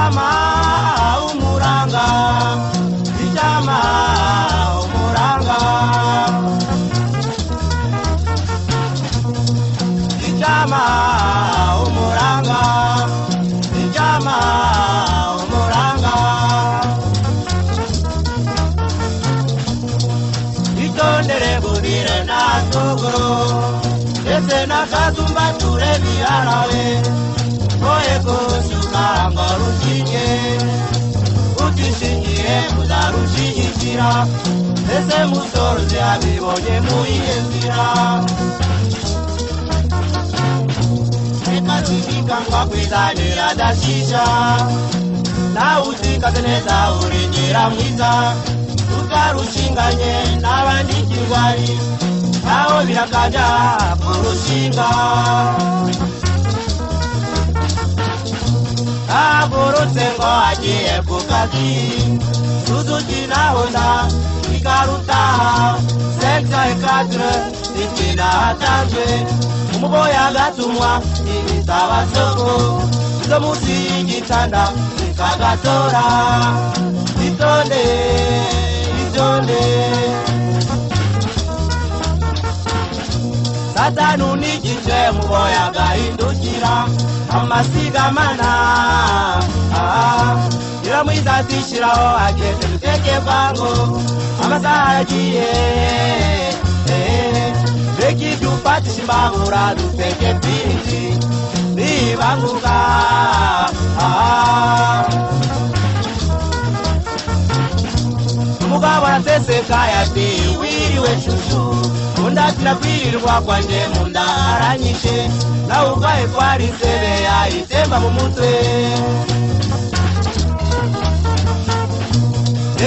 Icyama umuranga, icyama umuranga, icyama umuranga, icyama umuranga. Itondere gurire na sogoro, ese nakazumba turebe yarawe. Oeko shuka rushinge, utishingiye muzarushigikira, ese musorozi abibonye muyiyenzira. Reka zikikangwa kwizanira adashisha, nawe uzikaze neza urengera mwiza, utarushinganye n'abandi kirwari, aho birakaja kurushinga. Aburutse ngo agiye ku kazi, Suzuki na Honda ikarutaha, sekta ekadre ikina hatanzwe, umuboya agatumwa ibisaba soko, izo munsi y'igitanda ikagatora. Itonde, itonde, Satanu n'igice umuboya agahindukira, amasigamana iramwiza atishiraho ageze duteke kwango, amasaha yagiye reki dufatisha imbabura duteke pindi bibanguka. Umugabo arateseka yati wiriwe shushu, undatira kwirirwa kwanje munda aranyishe, nawe urwaye kwari sebe yayitemba mu mutwe.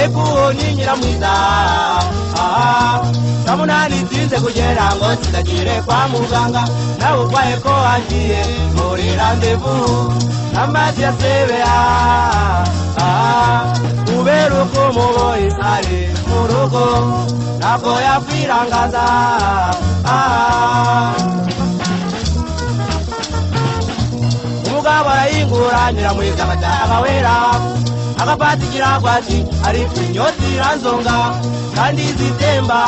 Ekuho nyinyira mwiza, kamunani tinze kugera ngo sitagire kwa muganga, nawe urwaye ko agiye muri randevu, n'amazi ya sebe kubera uko umuboyi ari mu rugo, ntabwo yakwirangaza. Umugabo arayingura nyiramwiza agataha wera, agapati kiragwati ariko inyota iranzonga, kandi zitemba,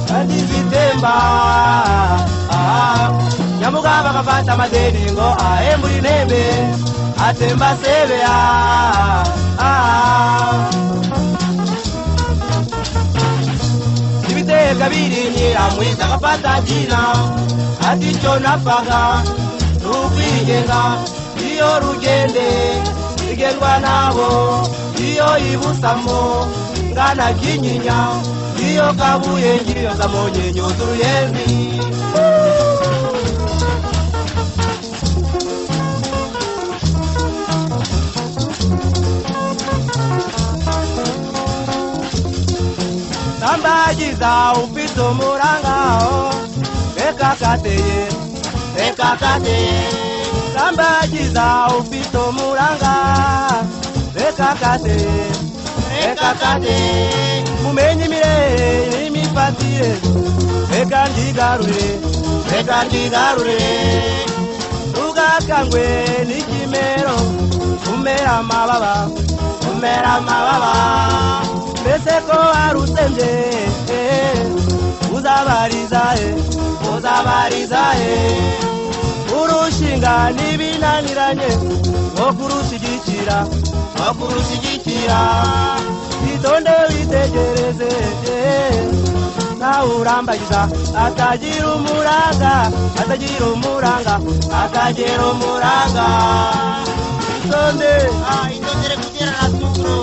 kandi zitemba. Nyamugabo agafata amadeni ngo ahembura intebe, atemba sebe ibitega biri nyiramwiza agafata jina, ati cyo napfaga n'ukwigenga, iyo rugende igendwa nabo, iyo ibusamo ngana kinyinya, iyo kabuye ngiriyo zamonye nyuzuru yendi. Sambagiza ufite umurangao, reka kateye, reka kateye. Sambagiza ufite umuranga, reka kateye, reka kateye. Mumenye imirere n'imifatire, reka ndigarure, reka ndigarure. Ugakangwe n'ikimero, umera amababa, umera amababa. Mbese ko arutembye, uzabariza he, uzabariza he. Urushinga n'ibinaniranye, wo kurushigikira, wo kurushigikira. Itonde witegereze, nawe urambagiza, atagira umuranga, atagira umuranga, atagira umuranga. Itonde, itondere kugera na sukuru.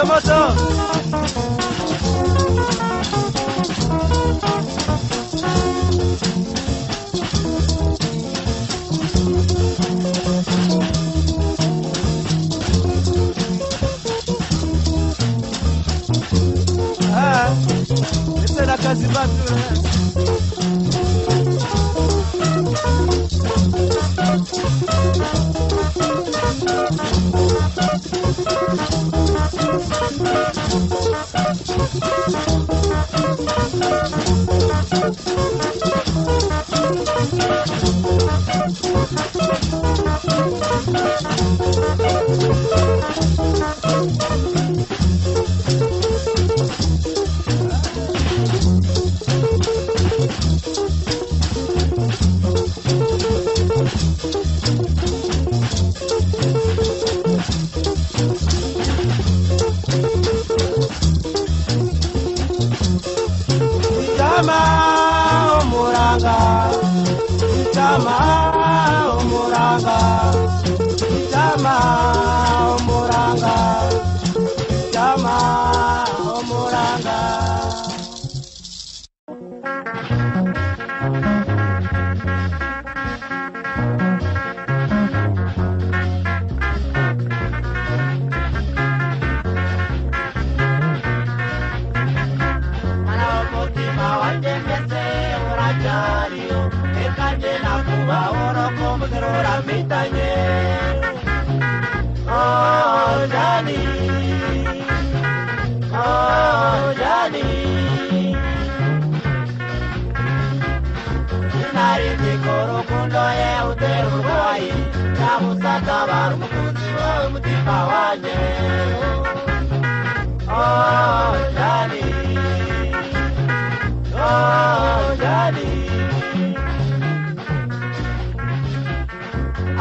Moto. Ese na kazi batu.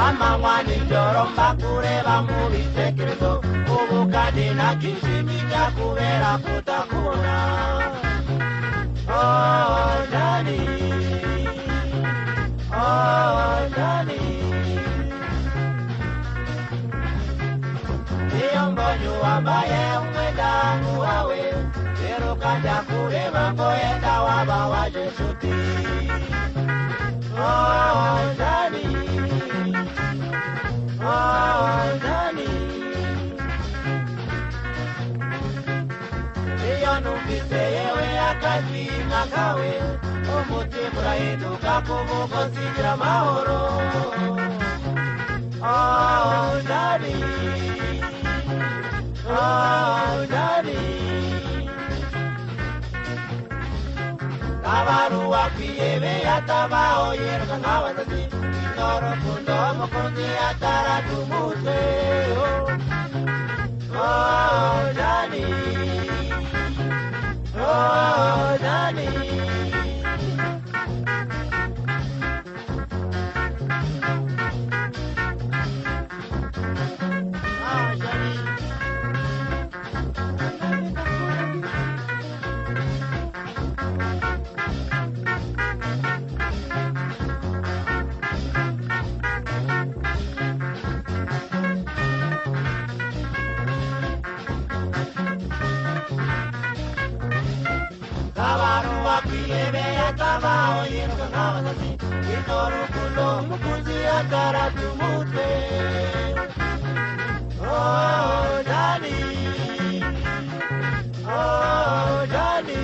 Amangwani joromba kureba mubi sekreto ubukadi na kishimika kubera kutakuna. Oh Johnny, oh Johnny, Iyongonyu ambaye umwedangu wawe Kero kaja kureba ngoenda waba wajeshuti. Oh Johnny, oh Johnny, Iyonumvise yewe akazi nakawe umutima urahinduka kumugozigira amahoro. Oh Johnny, oh Johnny, abaruwa kwiyebe yatabaho yerwa nk'abasazi n'urukundo mukunzi ataratumutse. Oh Johnny, oh Johnny, abaruwa kwiyebe yatabaho yerwa nk'abasazi n'urukundo mukunzi ataratumutse. Oh Johnny, oh Johnny,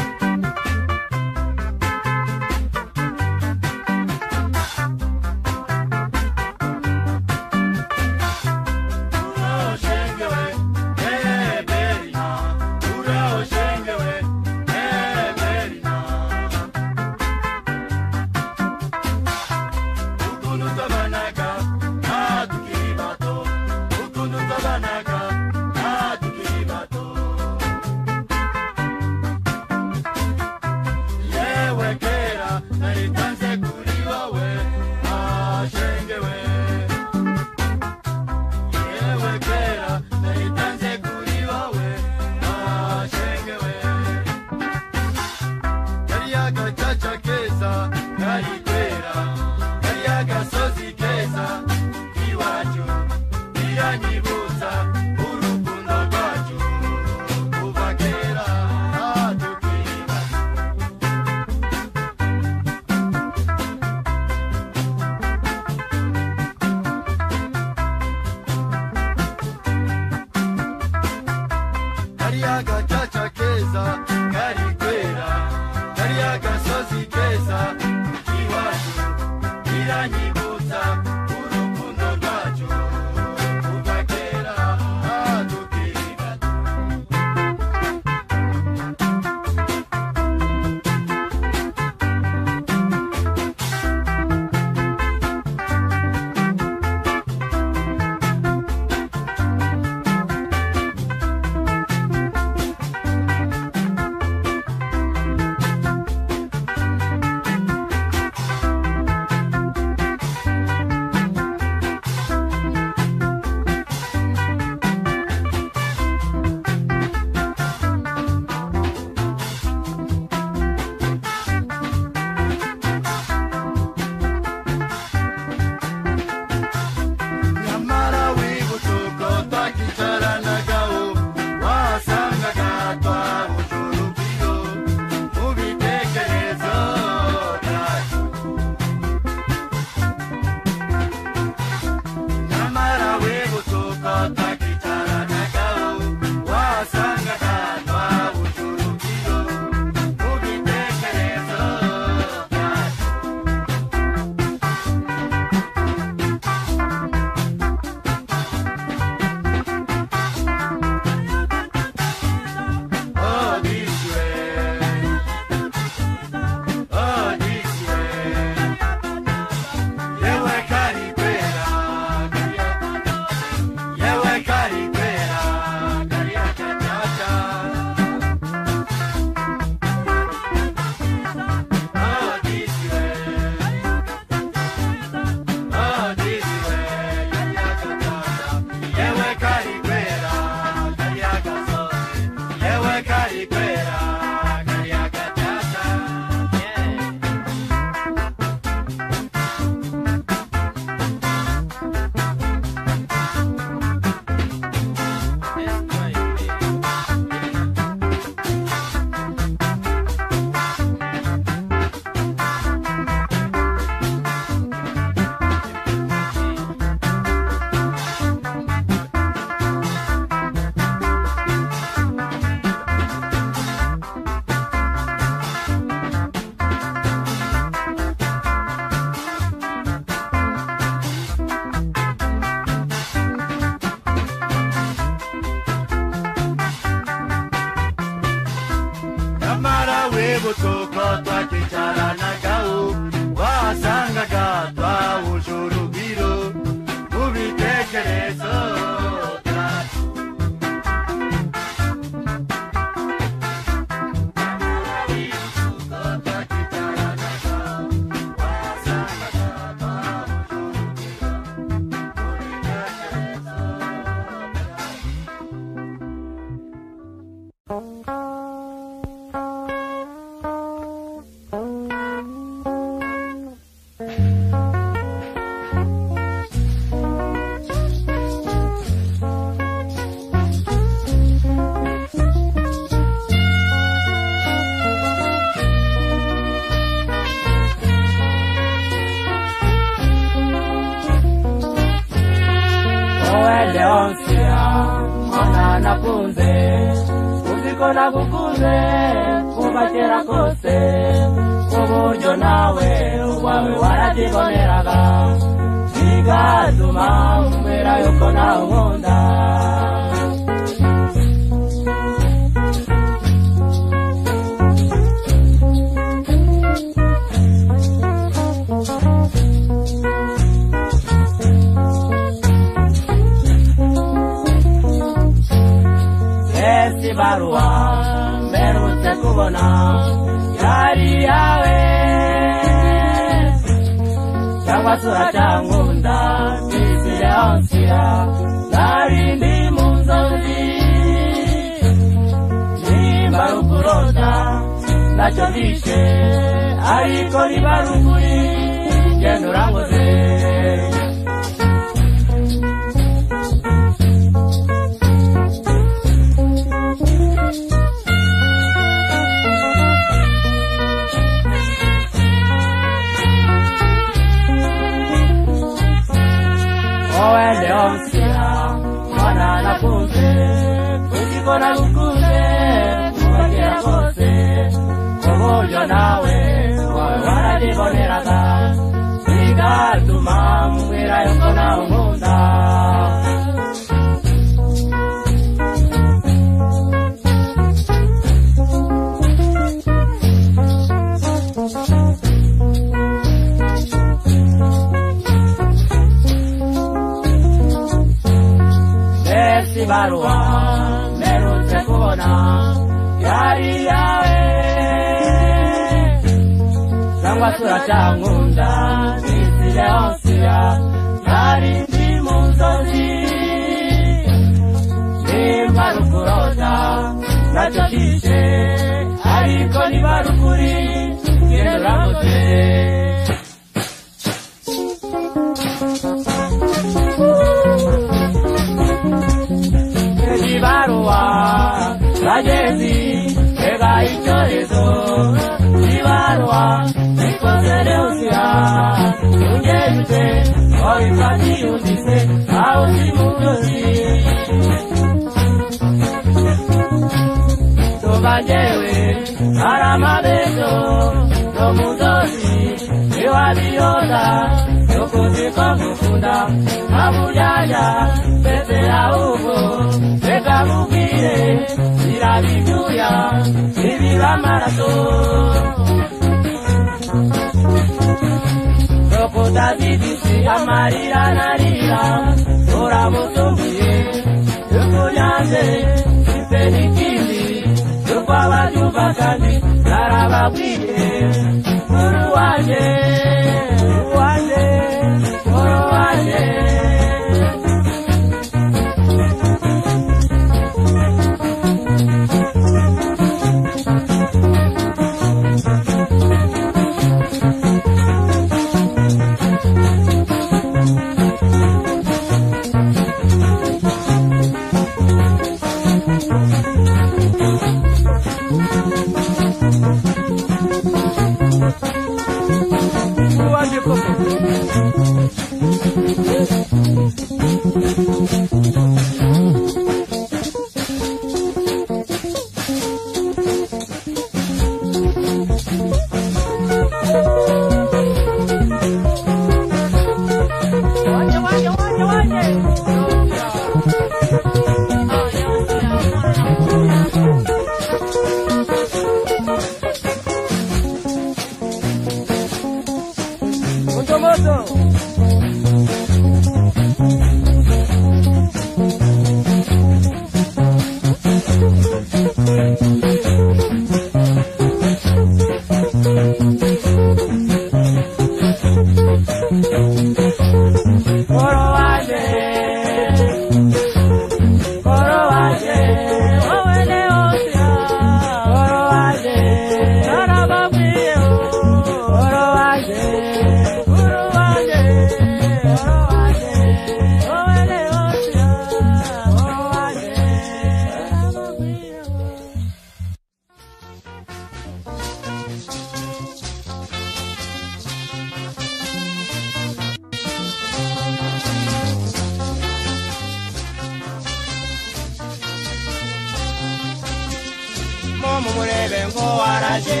mumurebe ngo waraje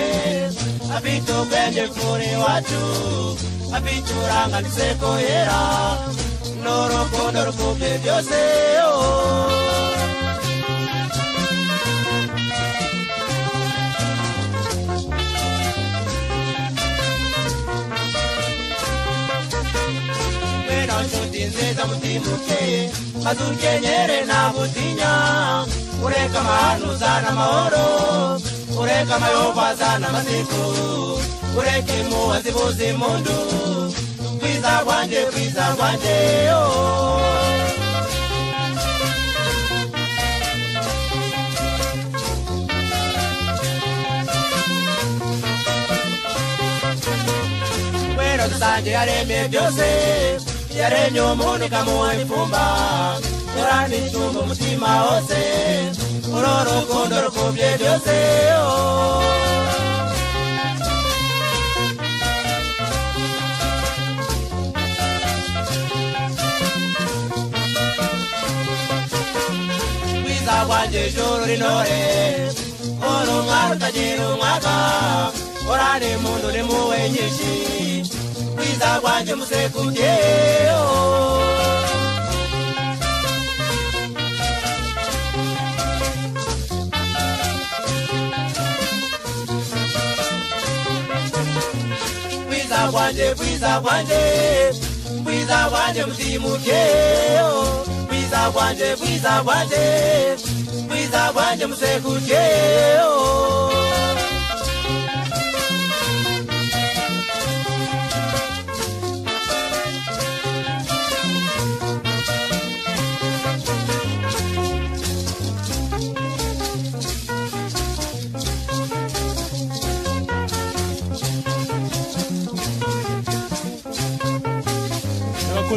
afite ubwenge mfuri wacu afite uburanganise ko yera n'urukundo rukubye byose Mwena nshuti nziza mutimuke azukenyere na butinya ureka amahanuza n'amahoro ureka amayoba zana amasiku ureka impuha zibuze impundu kwiza rwanje Mwena dusange yaremye byose yaremye umuntu ikamuha imfumba yorana icyumba umutima wose uru rukundo rukubye byose Bwiza bwanjye ijuru rinore uri umwana utagira umwaka urane impundu n'impuhwe nyinshi Bwiza bwanjye musekubye Bwiza bwanjye mutimuke Bwiza bwanjye musekuke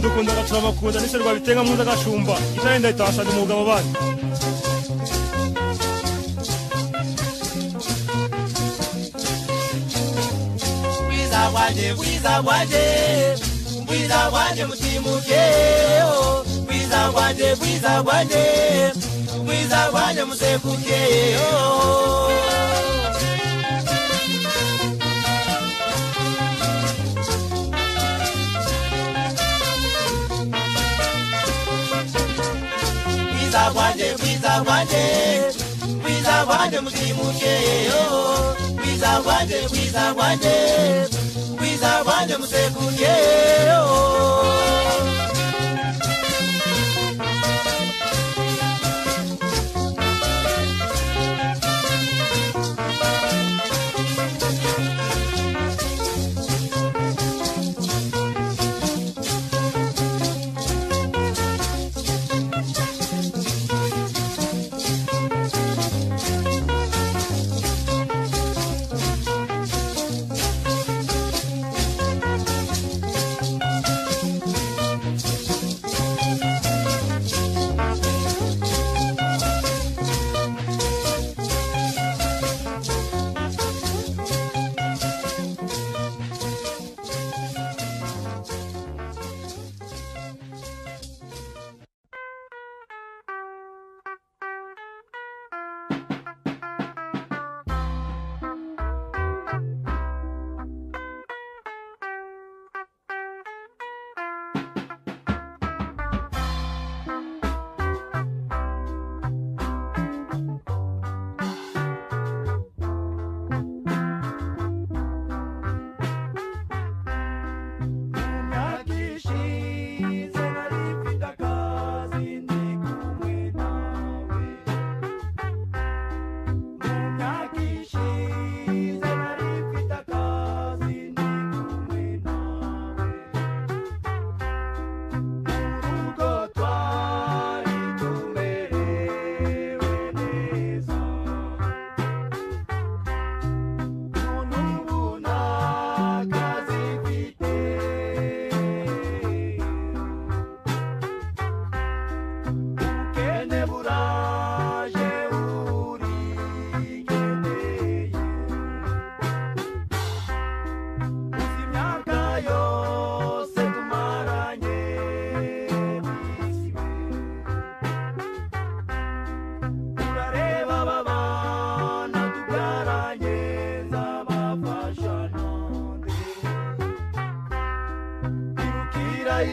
Dukunda turabakunda nise rwabitenga mpuza gashumba icayenda itashaje umugabo bandi Bwiza bwanjye mutimuke Bwiza bwanjye musekuke Bwiza bwanjye mutimuke Bwiza bwanjye musekuke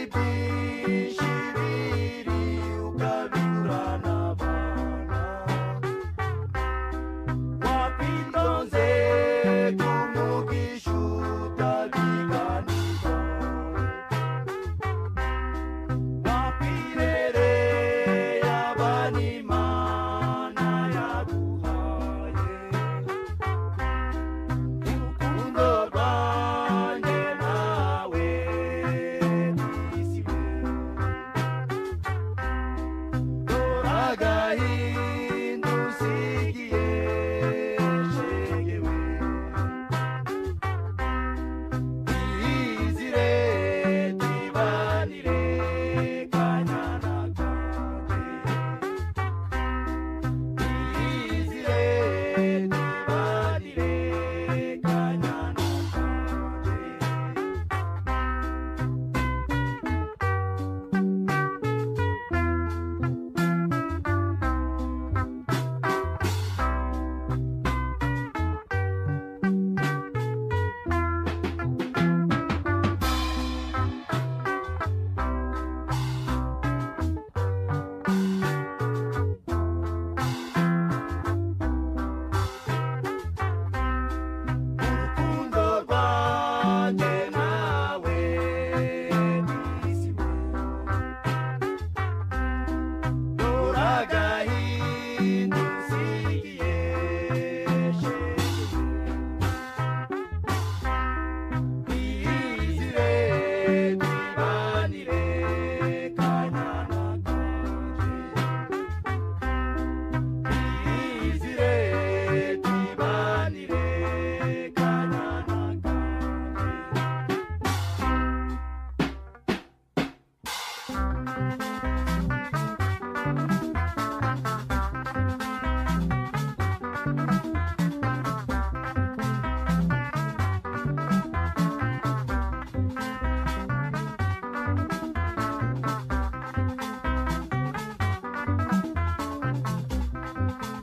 ibyinshi biri ukabigurana abana wakwitonze kumugisha utabiganirwa wakwirereye abana Imana yaguhaye urukundo rwanjye nawe nisiwe dore agahinda usigiye shegewe iyizire tibanire kanyana kanje iyizire tibanire kanyana kanje urukundo rwanjye nawe nisiwe dore agahinda usigiye shegewe iyizire tibanire kanyana kanje iyizire tibanire kanyana kanje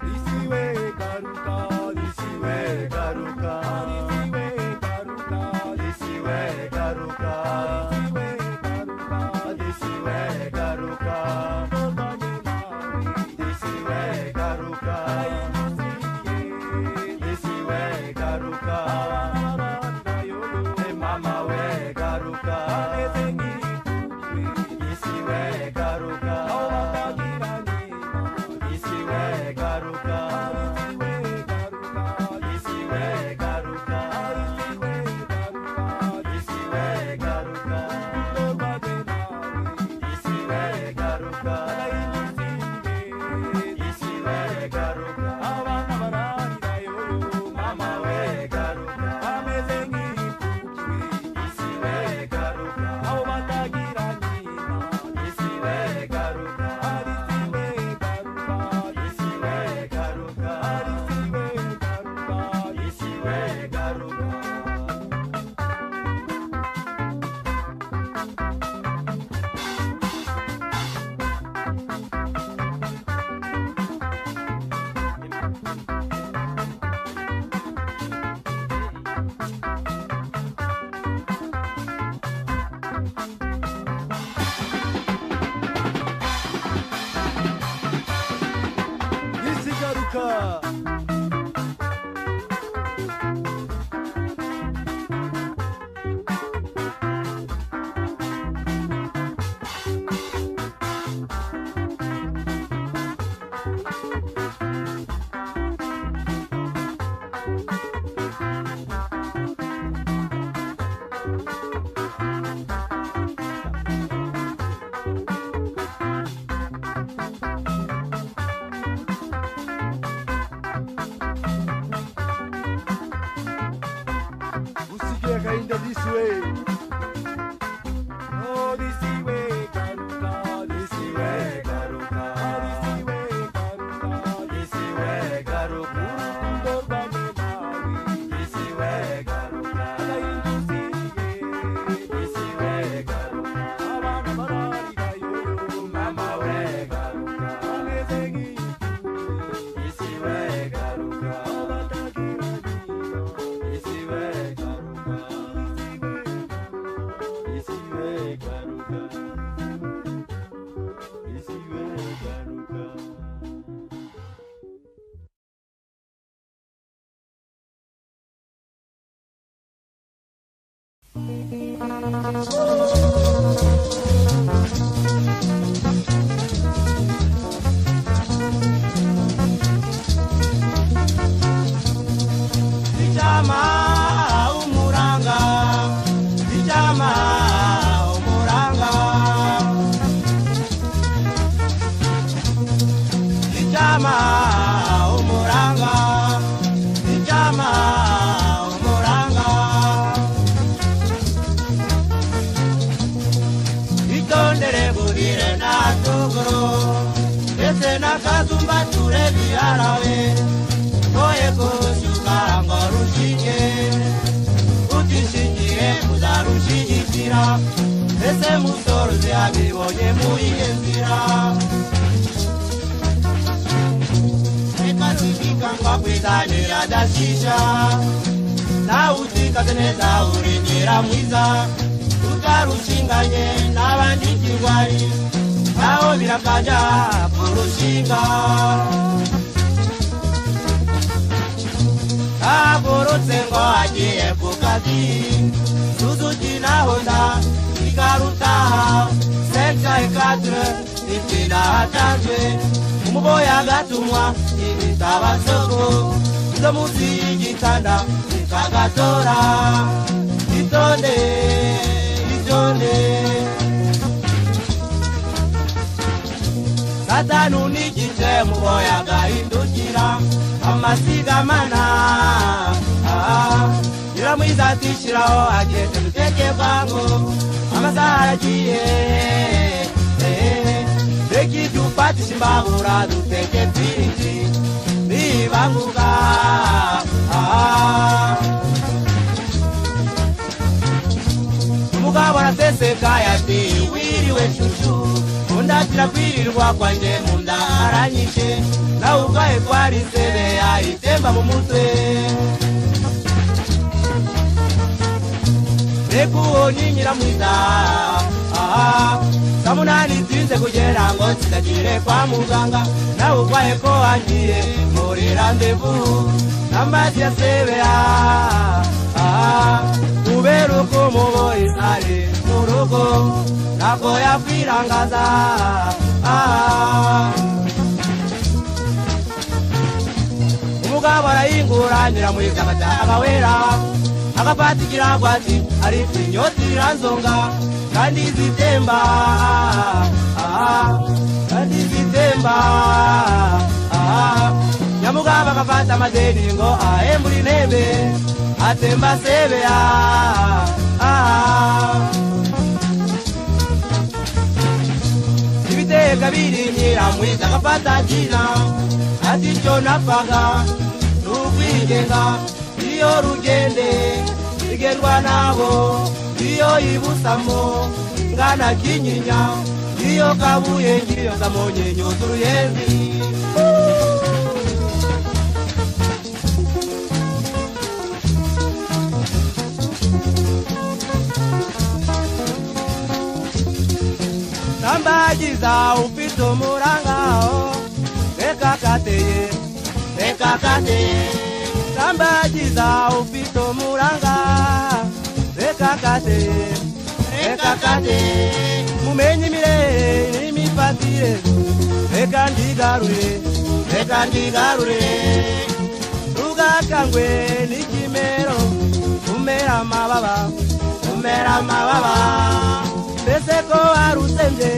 Lisiwe garuka, lisiwe garuka, lisiwe garuka, lisiwe garuka, lisiwe garuka, lisiwe garuka, lisiwe garuka, mama we garuka, lisiwe garuka, lisiwe garuka, lisiwe garuka, lisiwe garuka, lisiwe garuka, lisiwe garuka, abana bararira yoyo mama we garuka, ameze nk'ipfubyi lisiwe garuka, aho batagira nyina lisiwe garuka, lisiwe garuka, lisiwe garuka, lisiwe garuka, lisiwe garuka. Lisigaruka. Usikie agahinda lisiwe. Oh, lisiwe garuka, lisiwe garuka, lisiwe garuka, lisiwe garuka, urukundo rwanjye nawe lisiwe garuka, agahinda usigiye lisiwe garuka, abana bararira yoyo mama we garuka, ameze nk'ipfubyi lisiwe garuka, aho batagira nyina lisiwe garuka, lisiwe garuka. Nakazumba turevi arawe Oye kushukara ngorushike Utishingire kuzarushigikira Ese musorozi abibonye muiyenzira Reka rwibika ngwa kwizanira dashisha Na utikaze neza urengera mwiza Utarushinganye n'abandi kigwari Aho birakaja kurushinga Aborotse ngo agiye ku kazi Suzuki na Honda ikarutaha Sekta ekadre itina hatanzwe Umuboya agatumwa ibitabasoko Izo musi y'igitanda ikagatora Itonde, itonde Satanu n'igice muboya gahindukira amasigamana Nyiramwiza atishiraho ageze duteke bwango amasaha aragiye Reki dufatisha imbabura duteke twinshi nibanguka Umugabo araseseka yati wiriwe shushu Undatira kwirirwa kwanje munda aranyishe Na uvaye kwari sebe aitemba mu mutwe Rekuoni Nyiramwiza Samunani tinze kugera ngo nsidagire kwa muganga Na uvaye ko angiye muri randevu Namazi ya sebe Uberuko muboyi ari mu rugo Nako yakwirangaza Umugabo arayingura Nyiramwiza agataha wera Agafata ikirago ati ariko inyota iranzonga Kandi zitemba Kandi zitemba Nyamugabo agafata amadeni ngo ahembura intebe Atemba sebe Ibiteka biri Nyiramwiza agafata jina Ati cyo napfaga n'ukwigenga Iyo rugende igerwa nabo Iyo ibusamo ngana kinyinya Iyo kabuye ngiyo zamonye nyoza uruyenzi Nambagiza ufite umurangao Reka kateye, reka kateye Nambagiza ufite umuranga Reka kateye, reka kateye Mumenye imirere n'imifatire Reka ndigarure, reka ndigarure Ugakangwe n'ikimero Umera amababa, umera amababa Mbese ko warusembye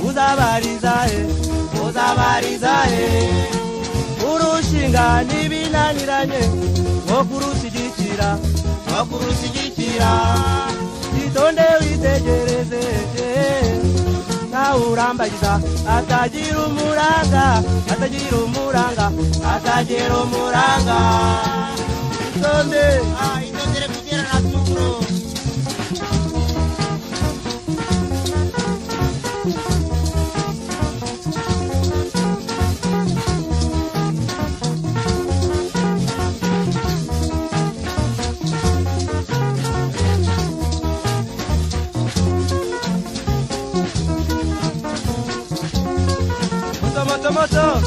Uzabariza uzabariza Urushinga n'ibinaniranye Wo kurushyigikira Wo kurushyigikira Itonde witegereze Nawe urambagiza Atagira umuranga Atagira umuranga Atagira umuranga Itonde Itondere kugera na tumukuru Moto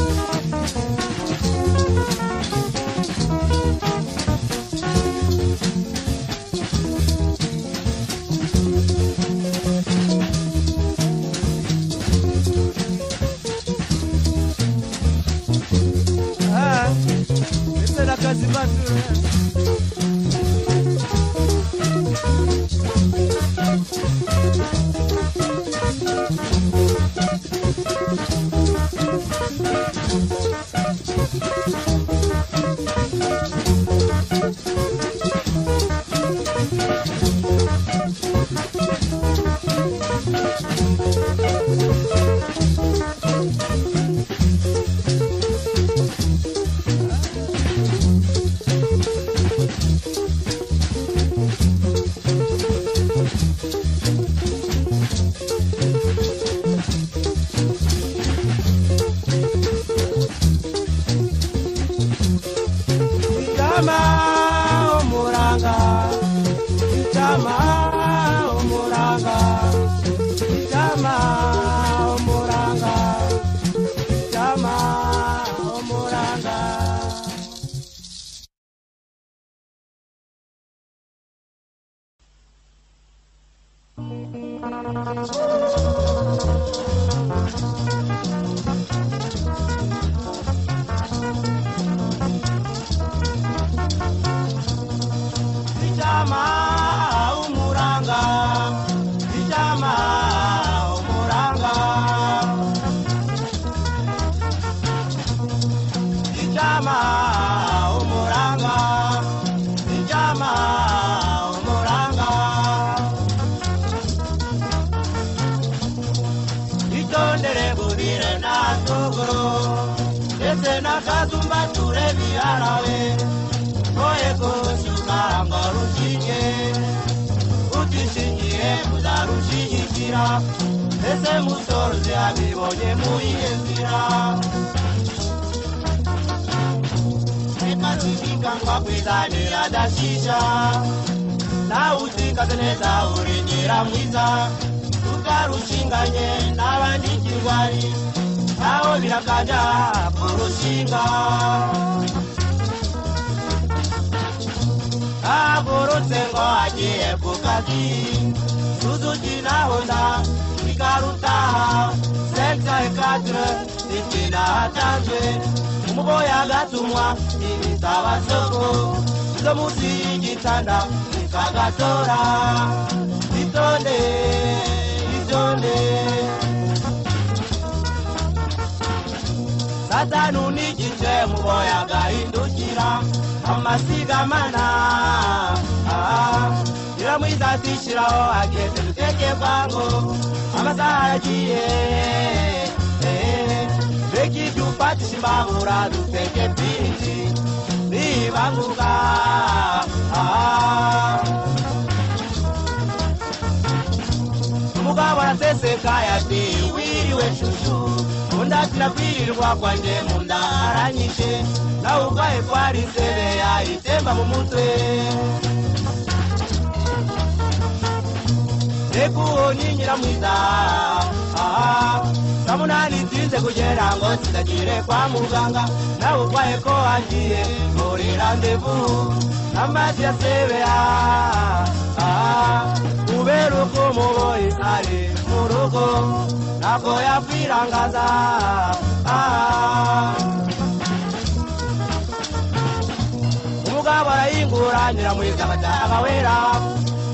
ese nakazi batura ese musorzi abibonye muyezira ekazibikangwa kwizanira dashisha nawuzikaze neza urengera mwiza utarushinganye n'abandi kirwari naho birakaja kurushinga agorotse ngo agiye ku kazi Suzuki na Honda ikarutaha sekta ekadre itina hatanzwe umuboya gatumwa ibitaba soko zo musi y'igitanda ikagatora itonde satanu n'igice muboya gahindukira amasigamana iramwizatishiraho ageze duteke kwango amasaha yagiye reka ibyo ufatisha imbabura duteke piti nibanguka umugabo araseseka yati wiriwe shushu undi ati nakwirirwa kwanjye mu nda aranyishe nawe ubwaye kwari sebe yayitemba mu mutwe ekuoni nyiramwiza samunani tinze kugera ngo zitagire kwa muganga nawe ukwaye ko agiye muri randevu amazi ya sebea kubera uko umuboyi ari mu rugo ntabwo yakwirangaza umugabo arayingura nyiramwiza agataha wera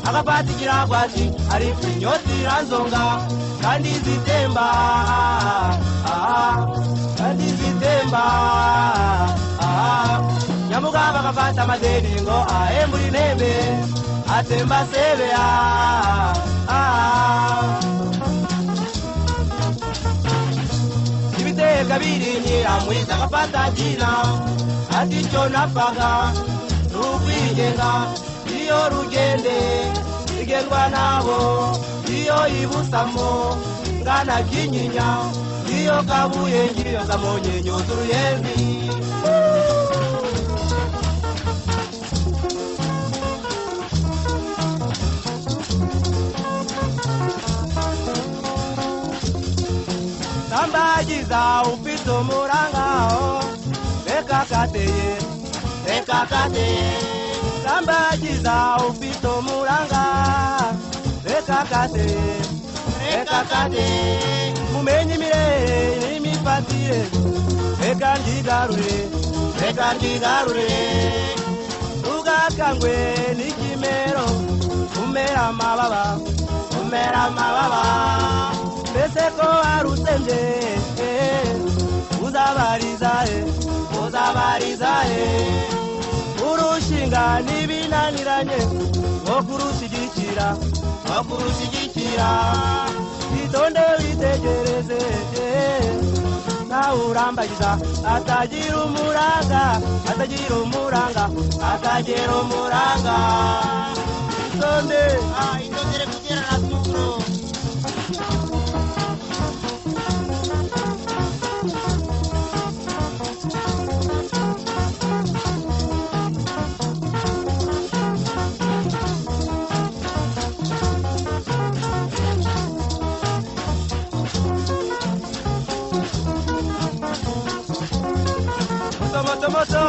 agapatikira kwati ariko inyoti iranzonga kandi zitemba nyamugabo agafata amadeni ngo ahembura intebe atemba sebea ibiteka birinyira mwiza agafata jina ati icyo napfaga n'ukwigenga iyo rugende igendwa nabo iyo ibusamo ngana kinyinya iyo kabuye ngiyo zamonye nyuzuruyenzi sambagiza ufite umurangao reka kateye sambagiza ufite umuranga reka kateye mumenye imirere n'imifatire reka ndigarure ugakangwe n'ikimero umera amababa mbese ko warusembye uzabariza urushinga n'ibinaniranye nko kurushyigikira itonde witegereze nawe urambagiza atagira umuranga itonde indondere kugera na sukuru moto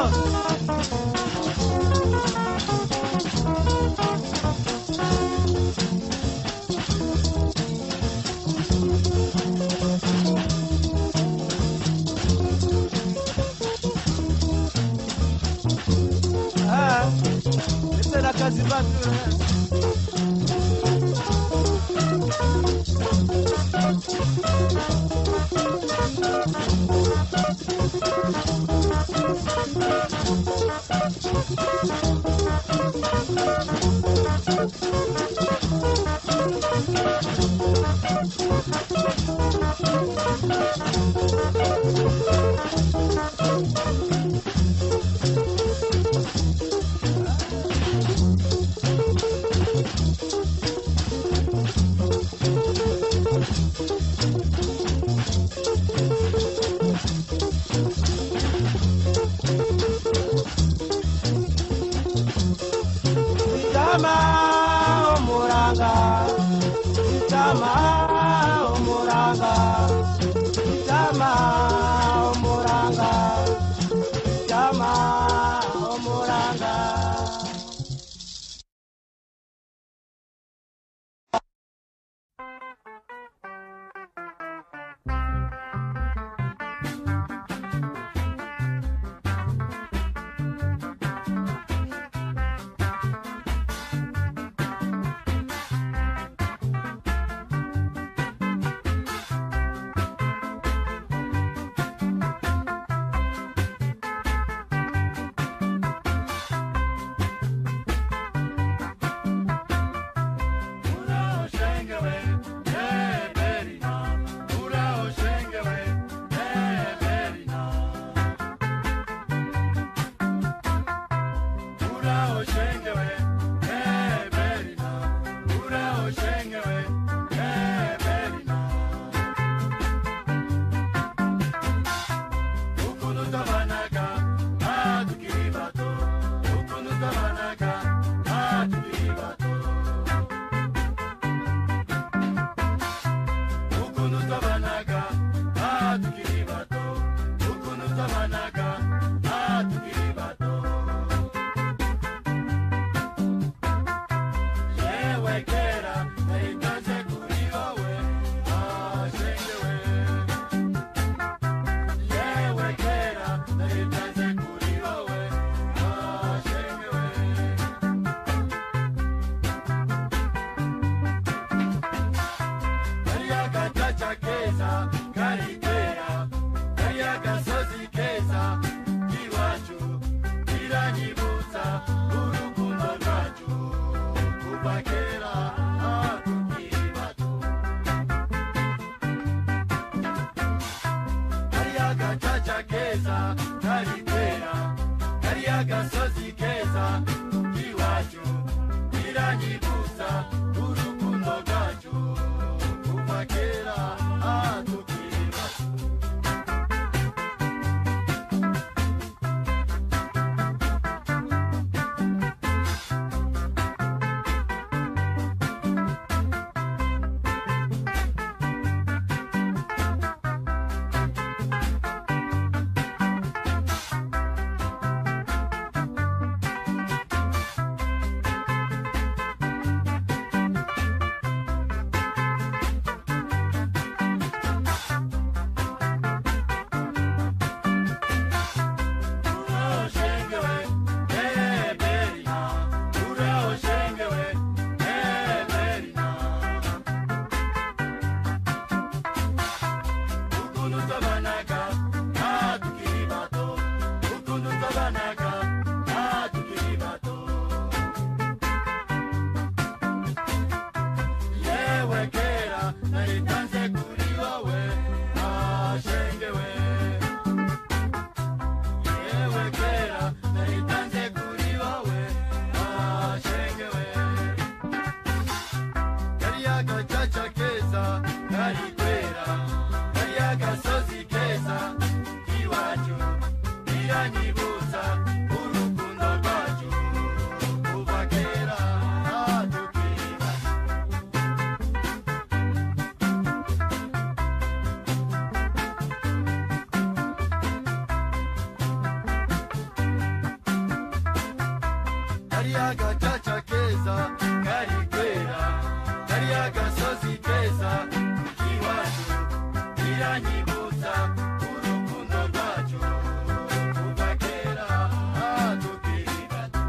ese na kazi batu kariya gacaca keza kari kwera kariya gasozi keza iwacu iranyibutsa urukundo rwacu kuva kera tukiri bato.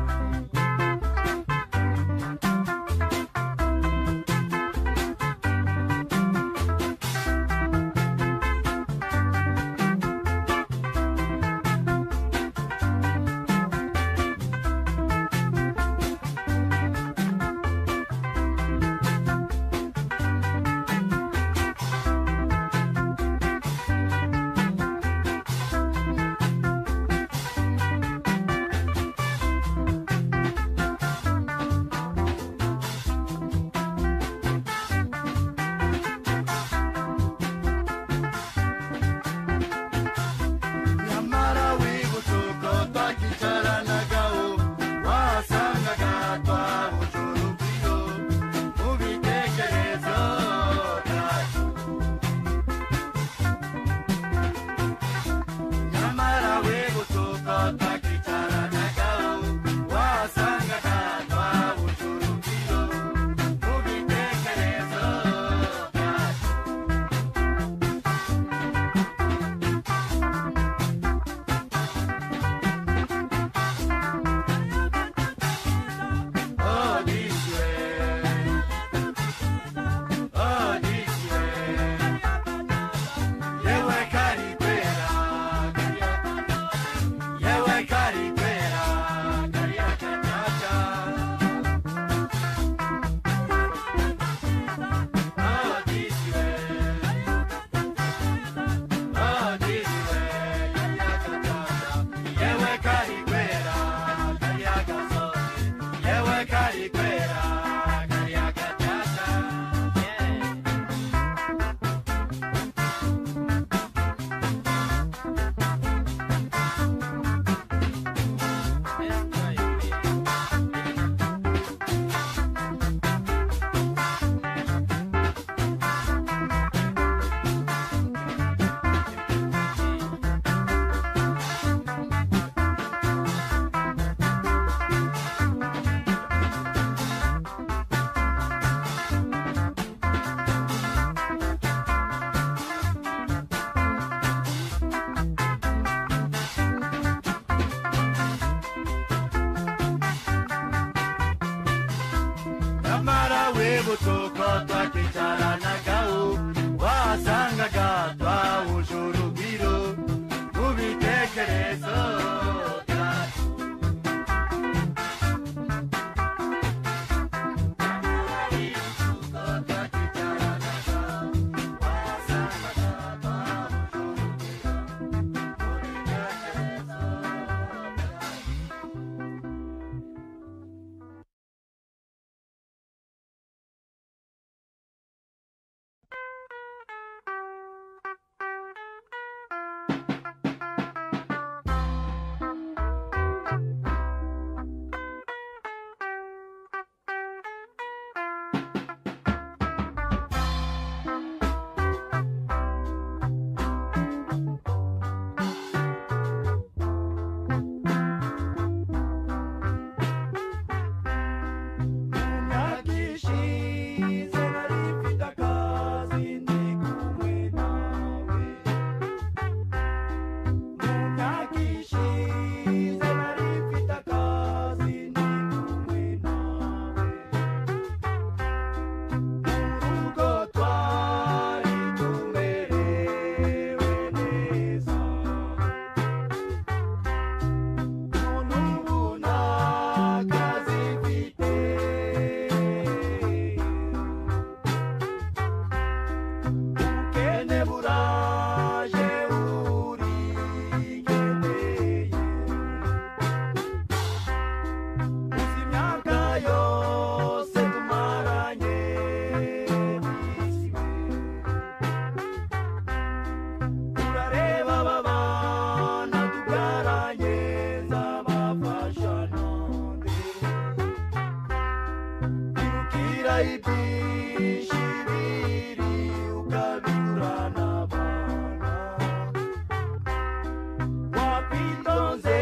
Wapindonze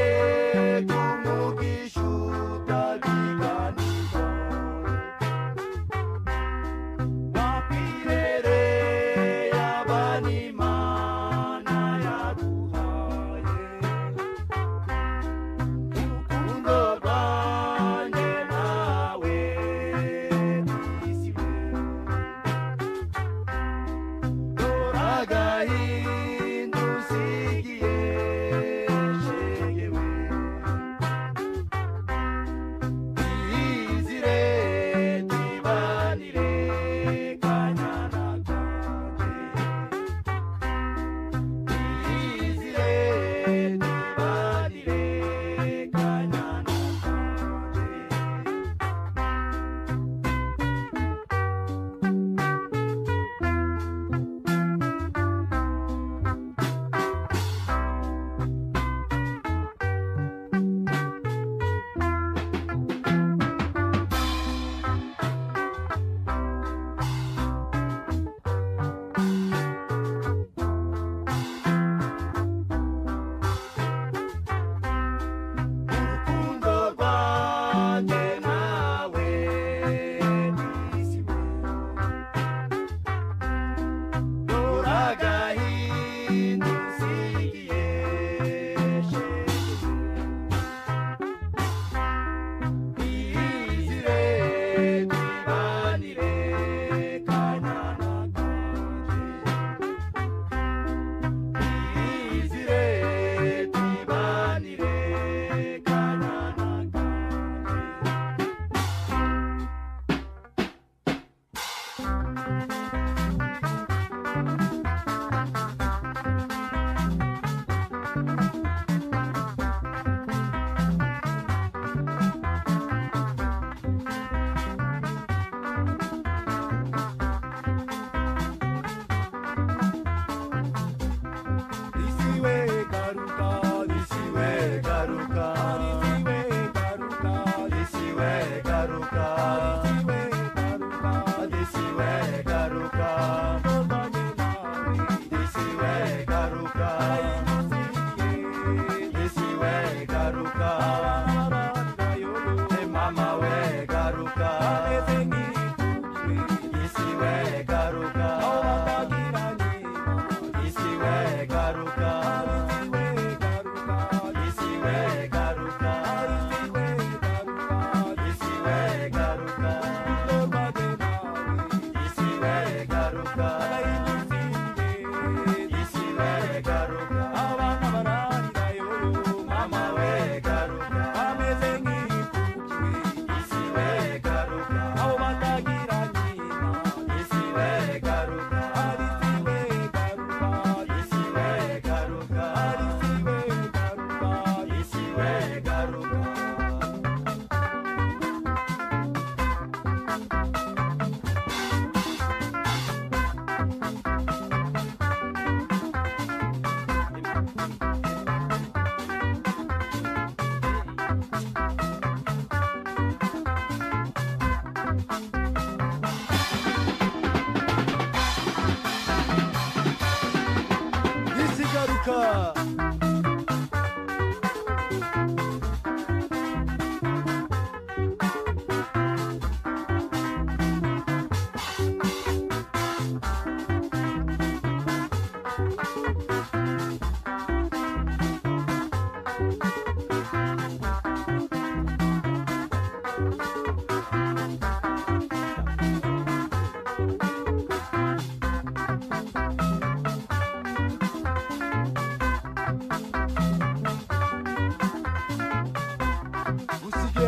kumugishuta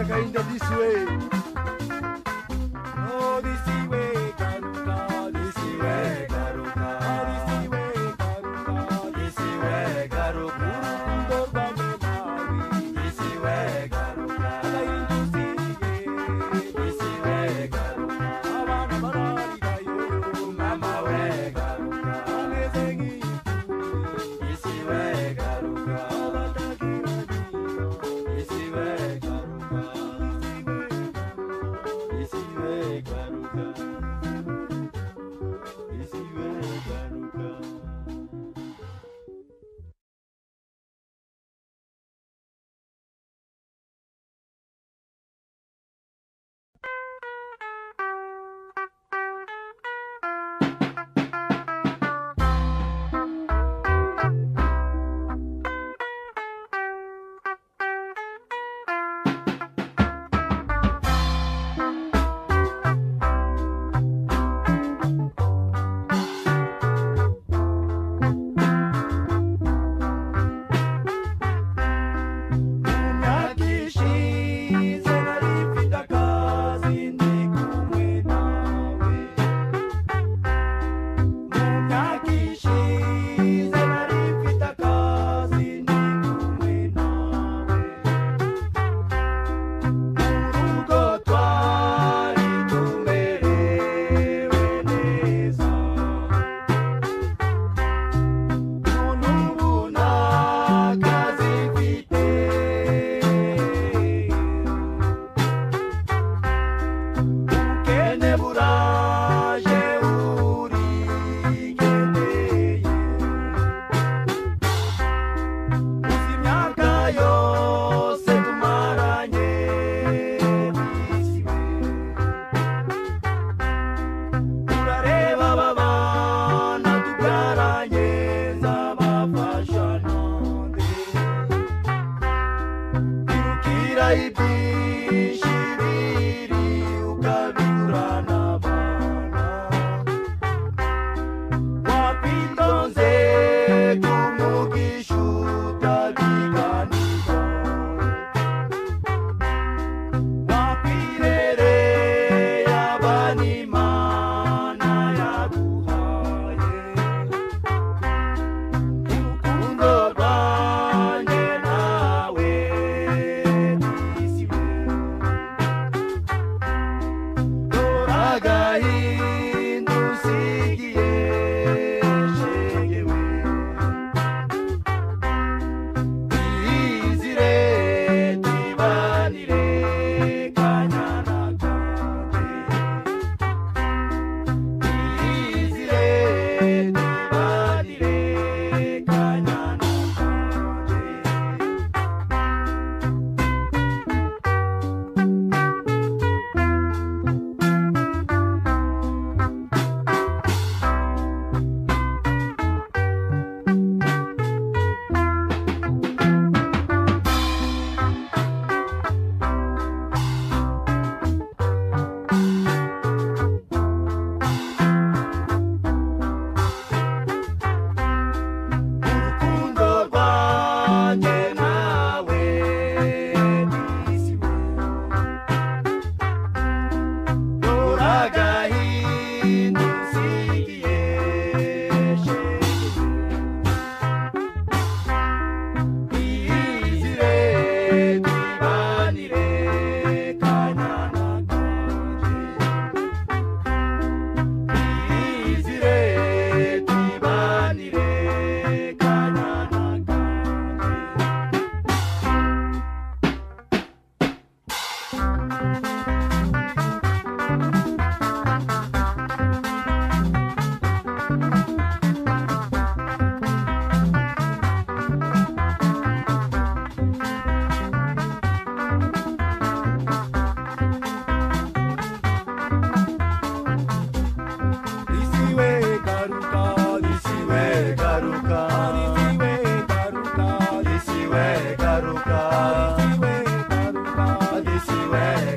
Kainda this way. Oh, this way, Garuka, this way, Garuka, this way, Garuka, this way, Garuka, this way, Garuka, this way, Garuka, Mama way, Garuka, this way, Garuka, this way, Garuka.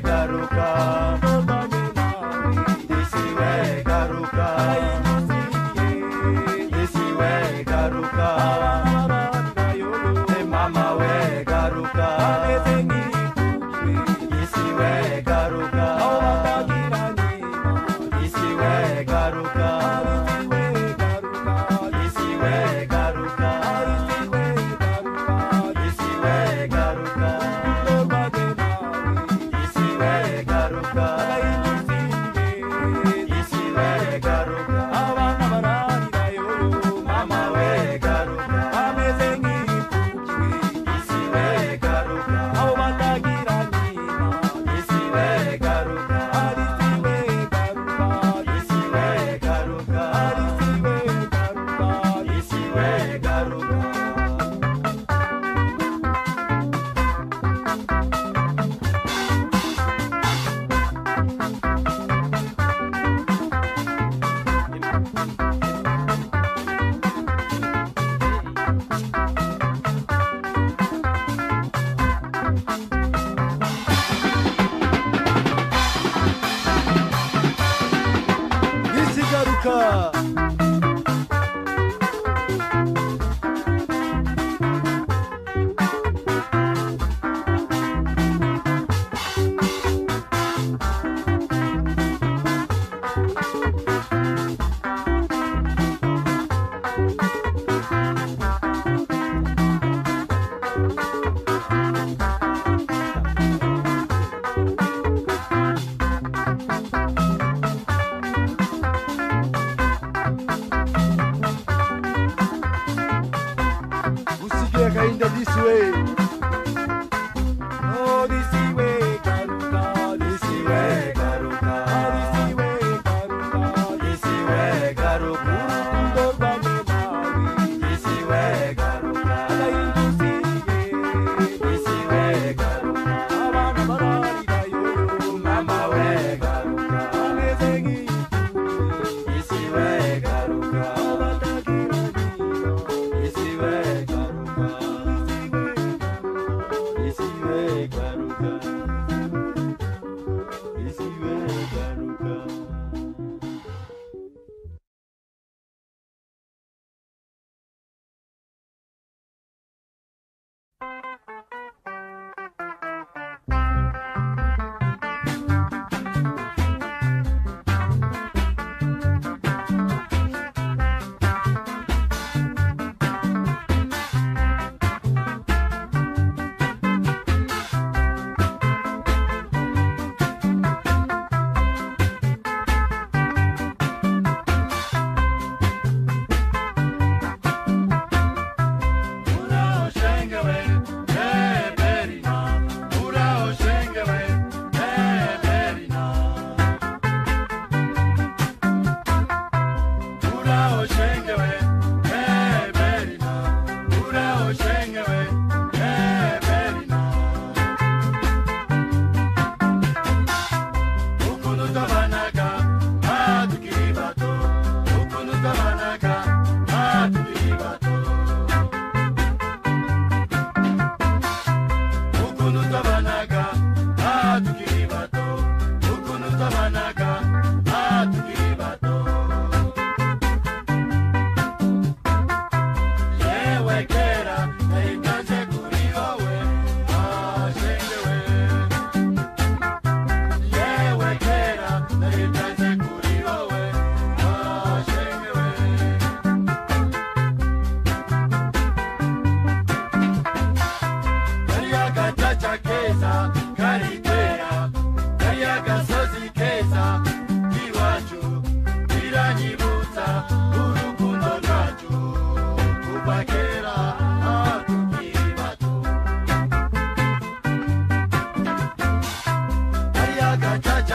Garuka,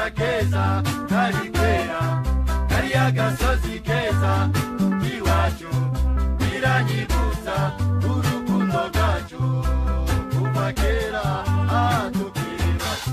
gacaca keza kari kwera kariya gasozi keza iwacu biranyibutsa urukundo rwacu kuva kera tukiri bato.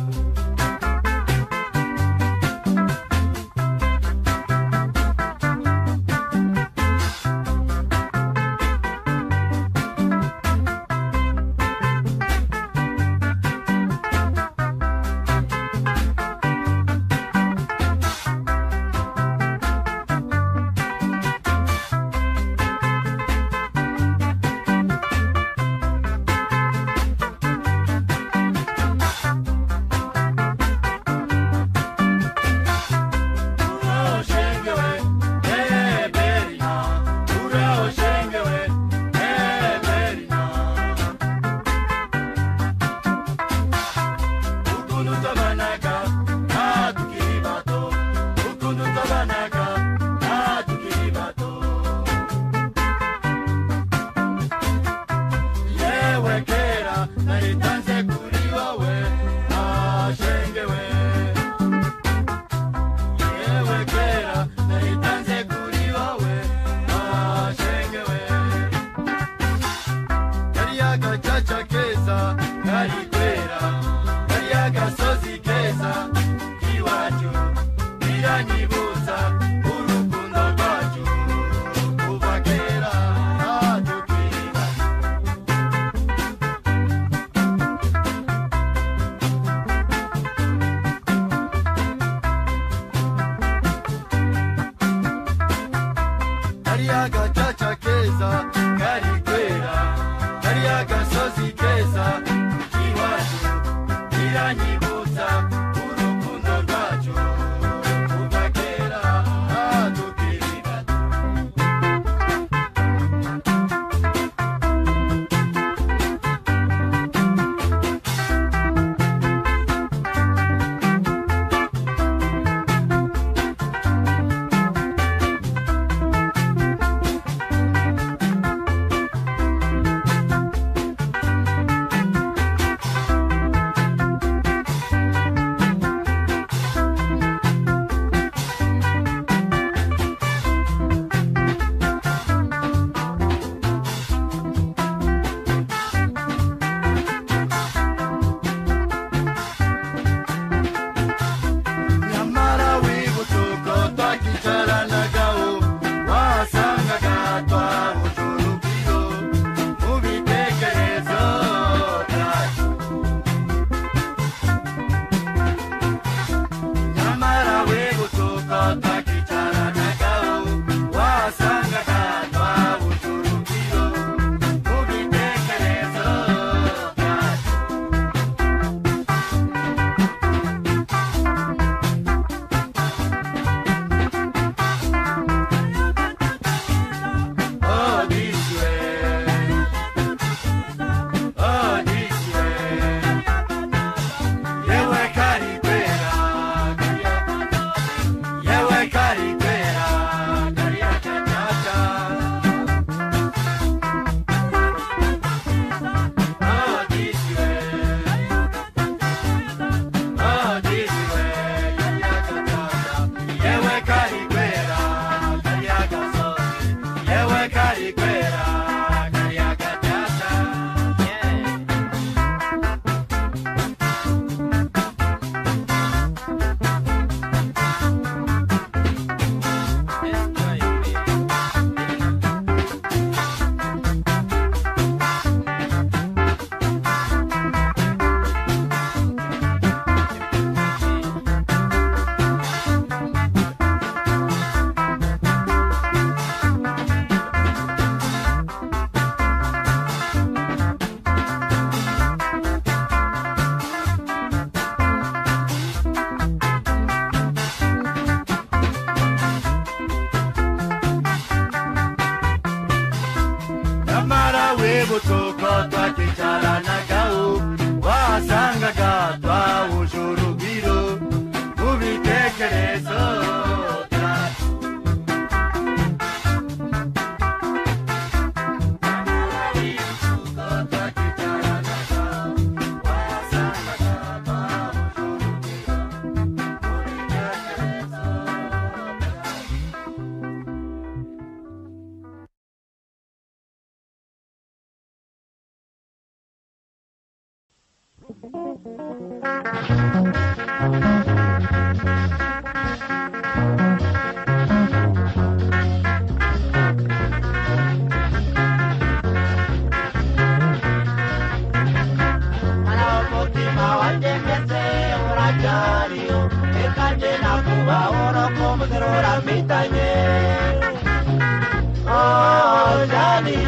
Oh, Johnny,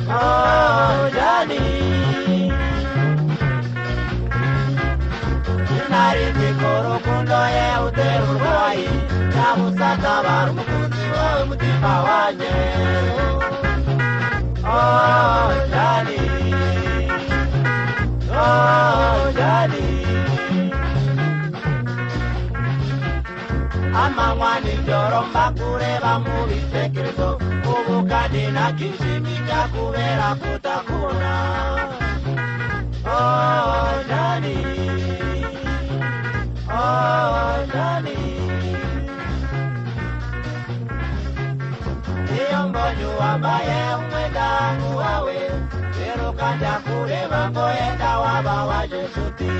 oh, Johnny. Inariti kurukundo ye uterurwai, namusata barumukunzi wawe mutima wanje. Oh, Johnny, oh, Johnny. Amangwani njoro mbakureba mu bitekerezo ubu kandi nakishimika kubera kutakubona. Oh, Johnny, oh, Johnny. Iyo mbonye wambaye umwendangu wawe rero kanja kureba ngo yenda waba waje nshuti.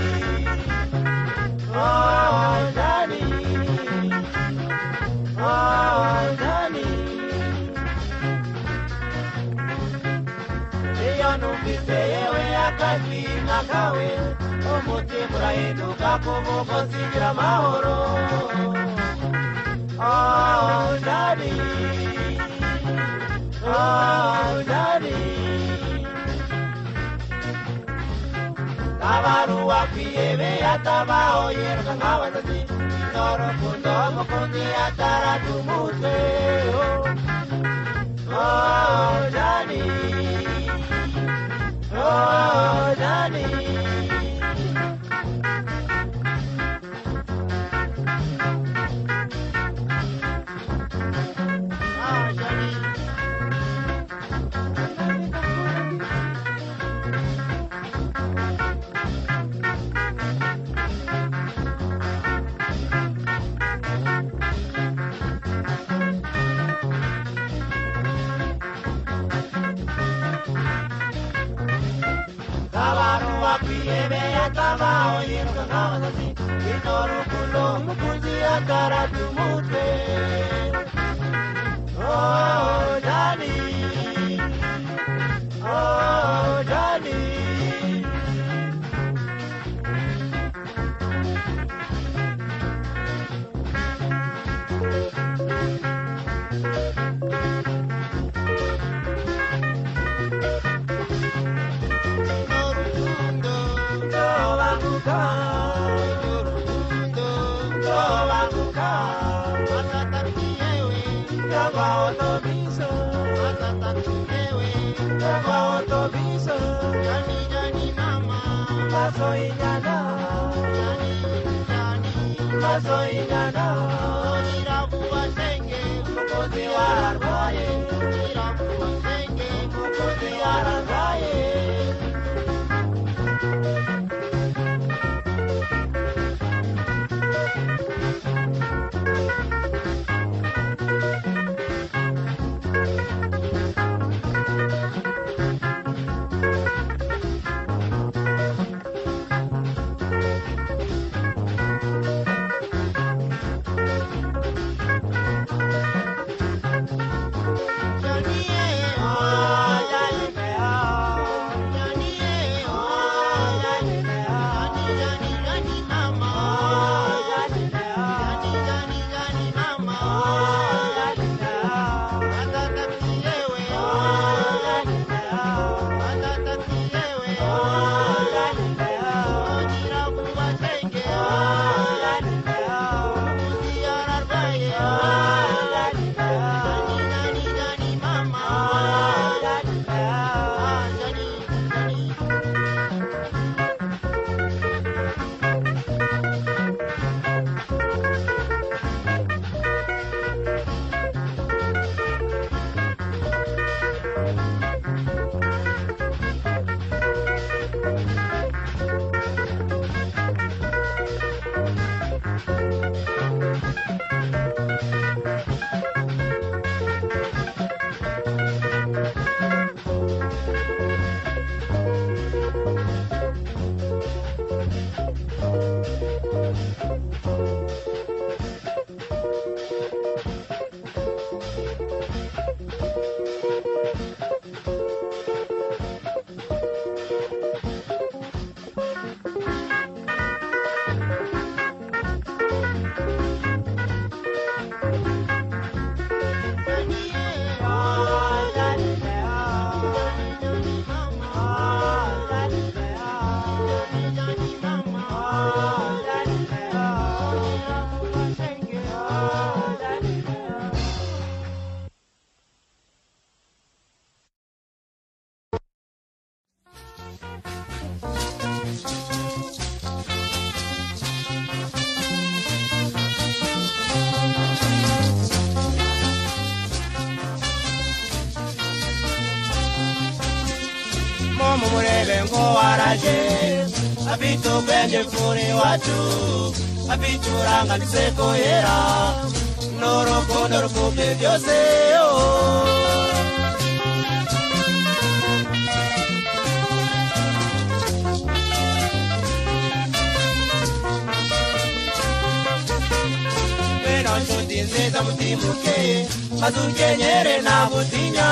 Oh, Johnny, oh, Johnny. Iyo numvise yewe akajwi nakawe umutima urahinduka kuvuga usigira amahoro. Oh, Johnny, oh, Johnny. Abaruwa kwiyebe atabaho yeruka nk'abasazi n'urukundo mukunzi ataratumutse. Oh, Johnny, oh, Johnny. Oh, Johnny. Tabaho yiruka nk'abasazi n'urukundo mukunzi ataratumutse. Oh, Johnny, oh, Johnny. Soinyana, irabuwa senge, mukozi wararwaye, irabuwa senge, mukozi wararwaye. bengo waraje abitu benje furi watu abitu ranga niseko yera noro kono kubye byose Nziza mutimuke mazukenyere na butinya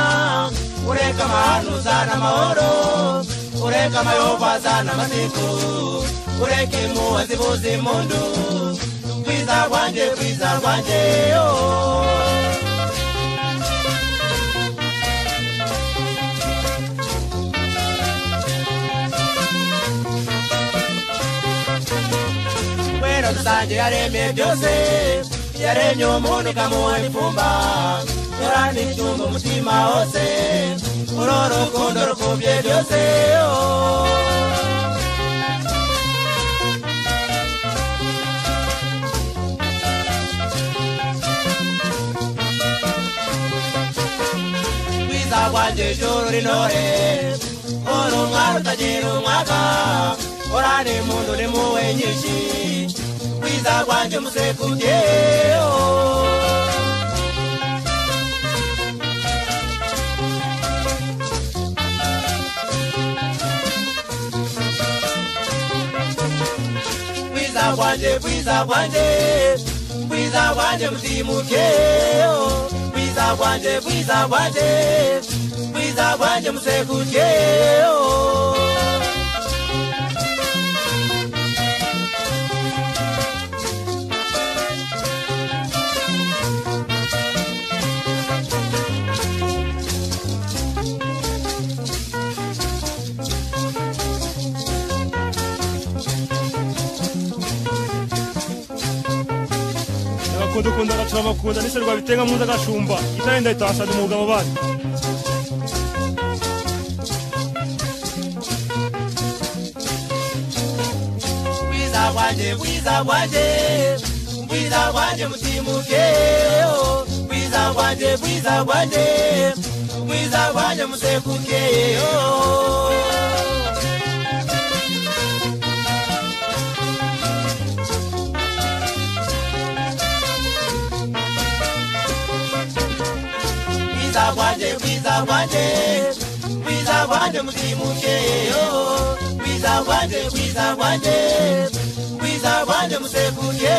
ureka mahanu zana mahoro ureka mayoba zana masiku ureke muwazi buzi mundu kwiza kwanje Wera tusanje yareme byose yarenyo umuntu kamuhifumba yorani chungo mutima hose uroro kondo rukubye byose Kwiza kwanje juru rinore uru mwaru tajiru mwaka orani mundu ni muwe nyishi Kwiza kwanje musekuje Kwiza kwanje mutimuke Kwiza kwanje musekuje Kunda gacura niserwa bitenga muza gashumba itayenda itasha umugabo bari Kwiza kwanje mutimuke Kwiza kwanje musekuke Kwiza kwanje mutimuke Kwiza kwanje musekuke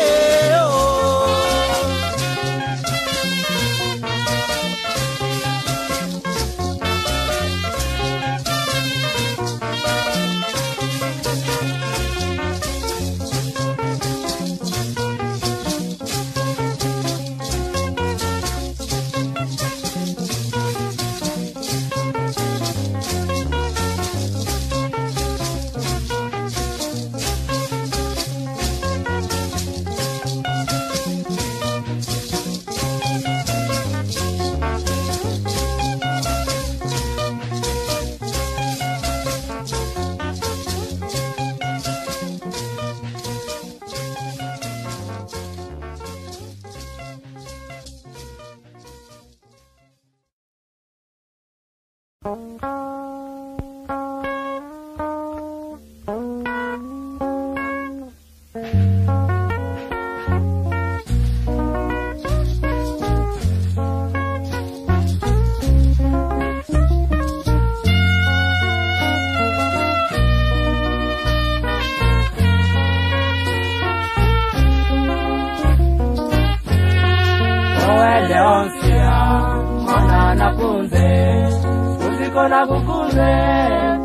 Kona kukuze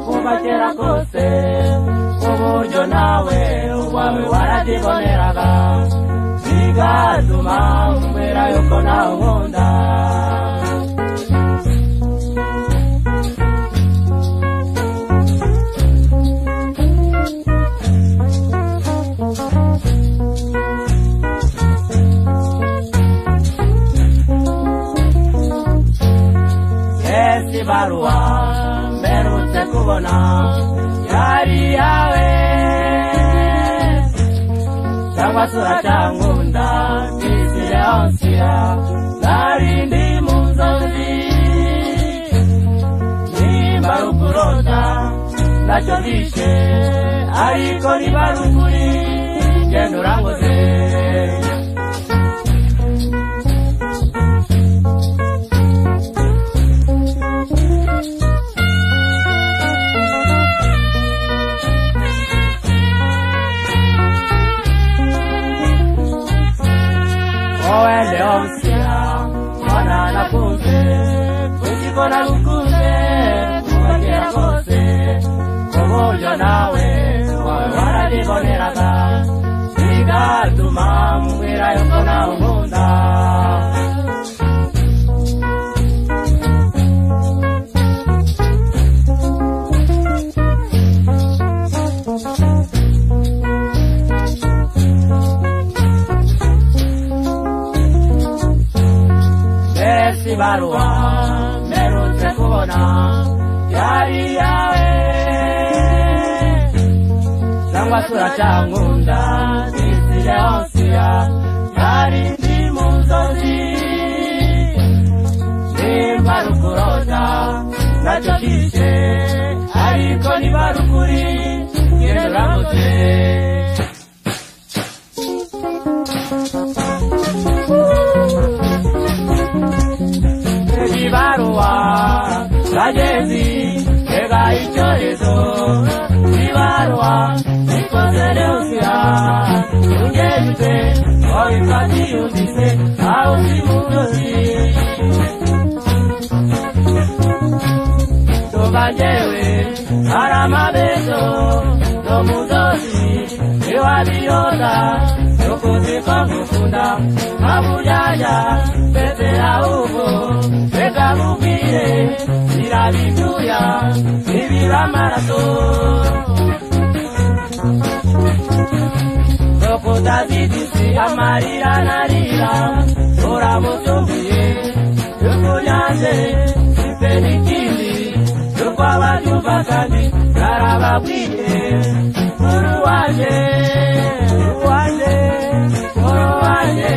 kubakera kose uburyo nawe uwawe waradiboneraga bigatuma mbera yuko nawe nkunda Barua merutse kubona yari yawe cyangwa sura cyangunda bizire onsia narindi munzozi nimba ukurota nacyo bishe ariko niba ari ukuri genda urangoze Kona lukuze, kuwakera kose Kumojo nawe, wawara liboneraga Igatuma mwira yokona umunda Besi barua yari yawe Sangwa sura changunda Nisile onsia Yari ndimuzozi Nimbarukurota Nacho kishe Ariko nibarukuri Yenuramote Nibarua Kajezi, ega ichorezo, Nibarua, nikozele usia, ungejute, oifati undise, ausi mugozi. Tobanjewe, aramabezo, tomuzozi, iwabioda, yokote kongufunda, mabujaya, pepe ya ugo, ega mubire, Vituya, vivira marato Roko Davidi si amarira narira Ora mutumbuye Yukunyanze Sipenikili Yuko abajuba kandi Karababwiye Uruwaje Uruwaje Uruwaje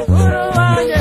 Guru Vande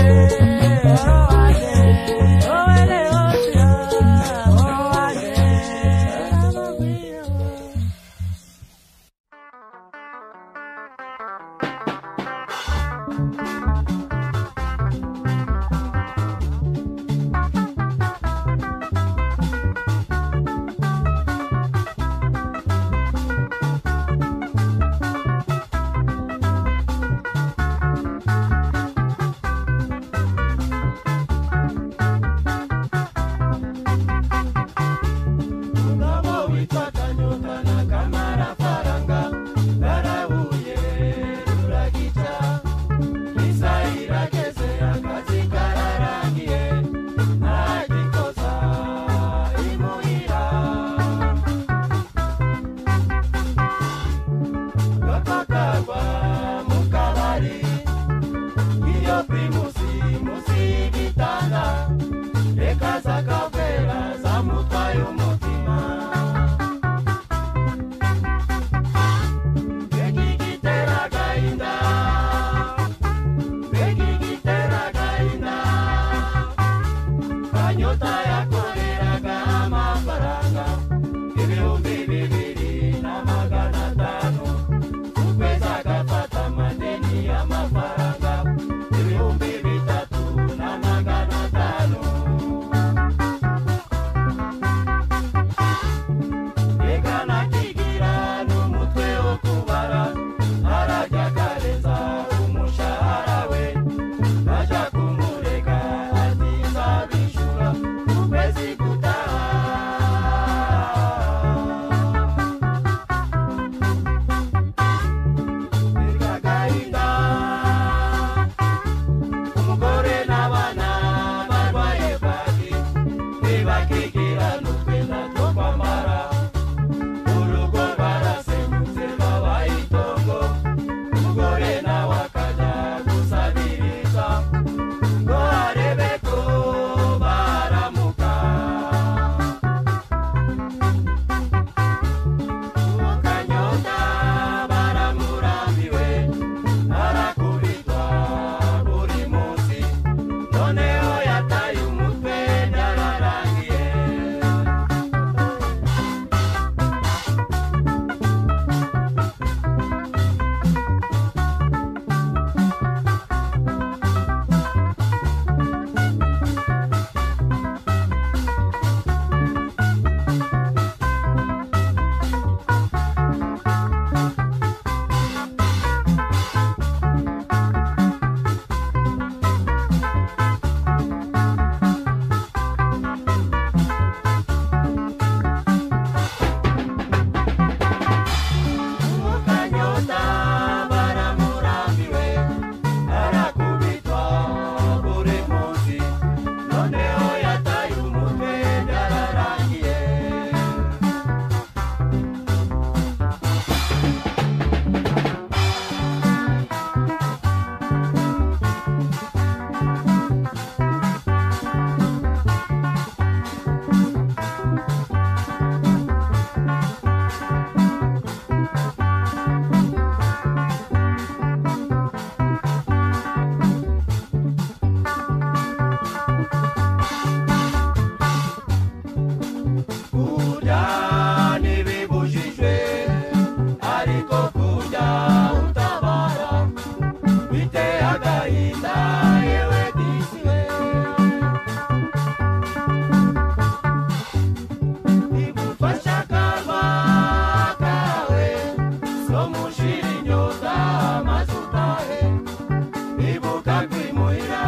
ibuka kwimuhira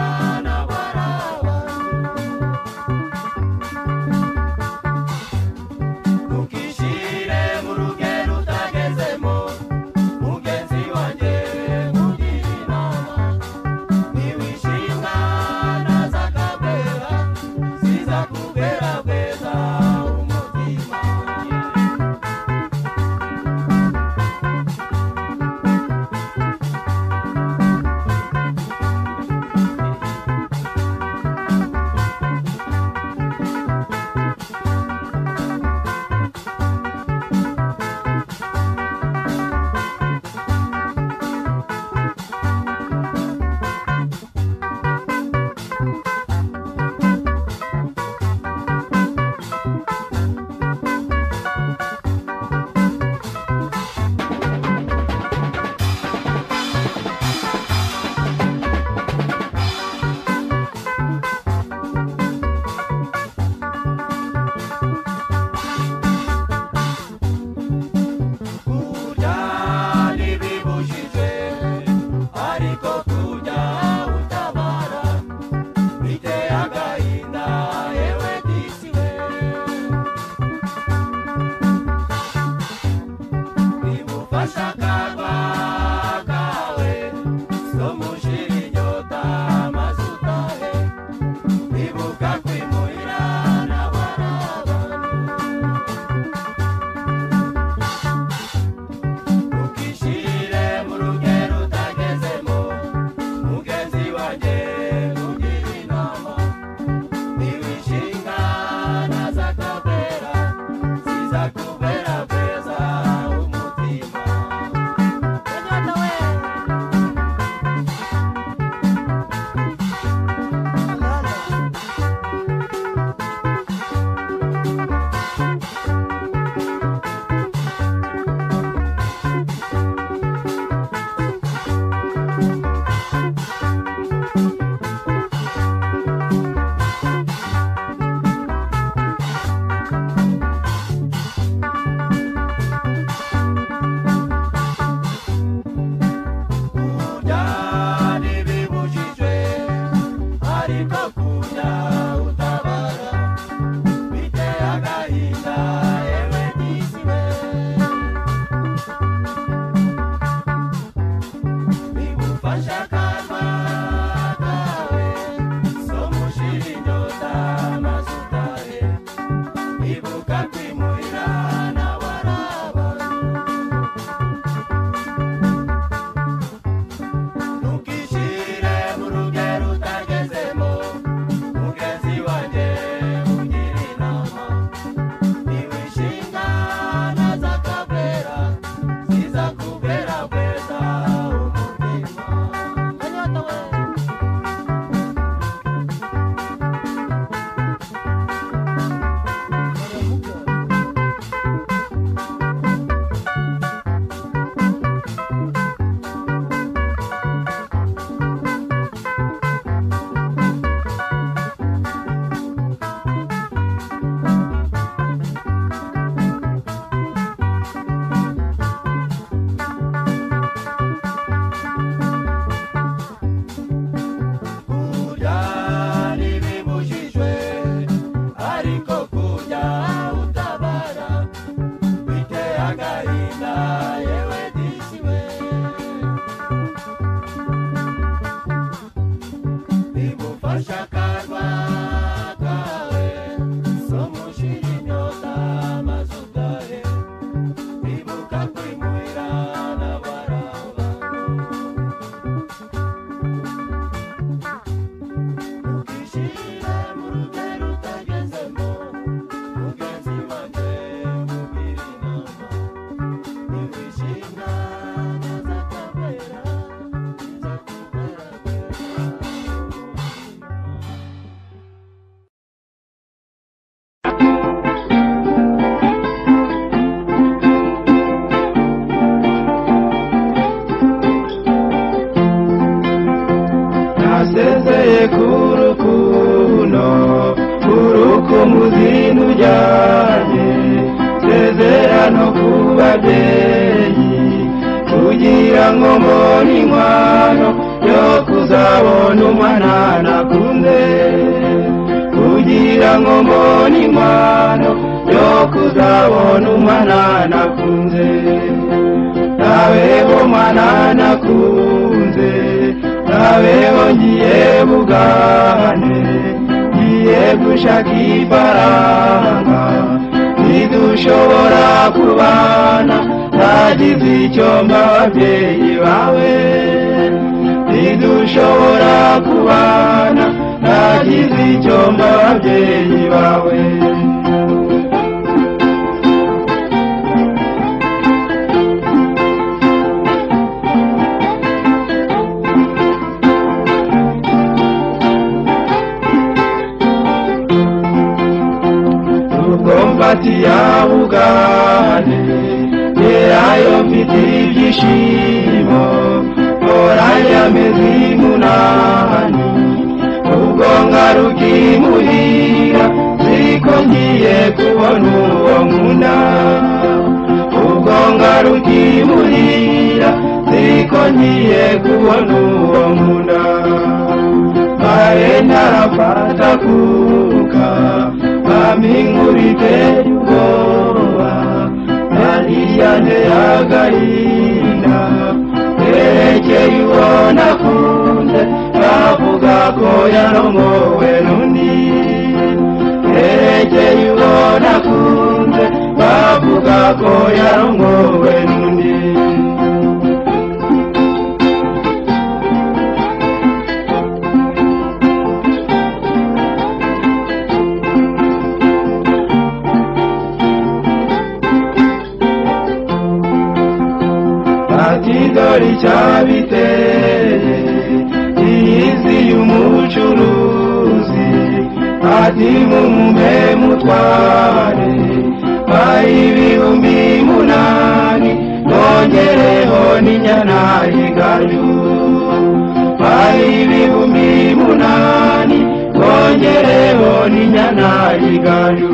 n'abaraba ntukishire mu rugero utagezemo mugenzi wanjye kugira inama niwishimwa naza kabera siza kubera beza umutima nasezeye kurukuno urukumuzindu ryanye sezerano kubabyeyi kugira ngo mbone inkwano yo kuzabona isomo n'inkwano yo kuzabona umwana nakunze. Nabeho mwana nakunze, nabeho ngiye bugane, ngiye gushaka ifaranga, ntidushobora kubana ntagize icyo mba ababyeyi bawe. Ntidushobora kubana ntagize icyo mba ababyeyi bawe. Mbatiya bugane yerayo mfite ibyishimo, oraya mezi munani ubwo ngaruka imuhira, ziko ngiye kubona uwo nkunda. Ubwo ngaruka imuhira, ziko ngiye kubona uwo nkunda. Mare ntarafata kuka amingurite yugoba, nariyane agahinda, erekeye uwo nakunze, bavuga ko yarongowe n'undi. Erekeye uwo nakunze, bavuga ko yarongowe n'undi. Dore cyabiteye izi y'umucuruzi, ati mumuhe mutware ibihumbi munani, nongereho n'inyana y'igaju. Ibihumbi munani, nongereho n'inyana y'igaju.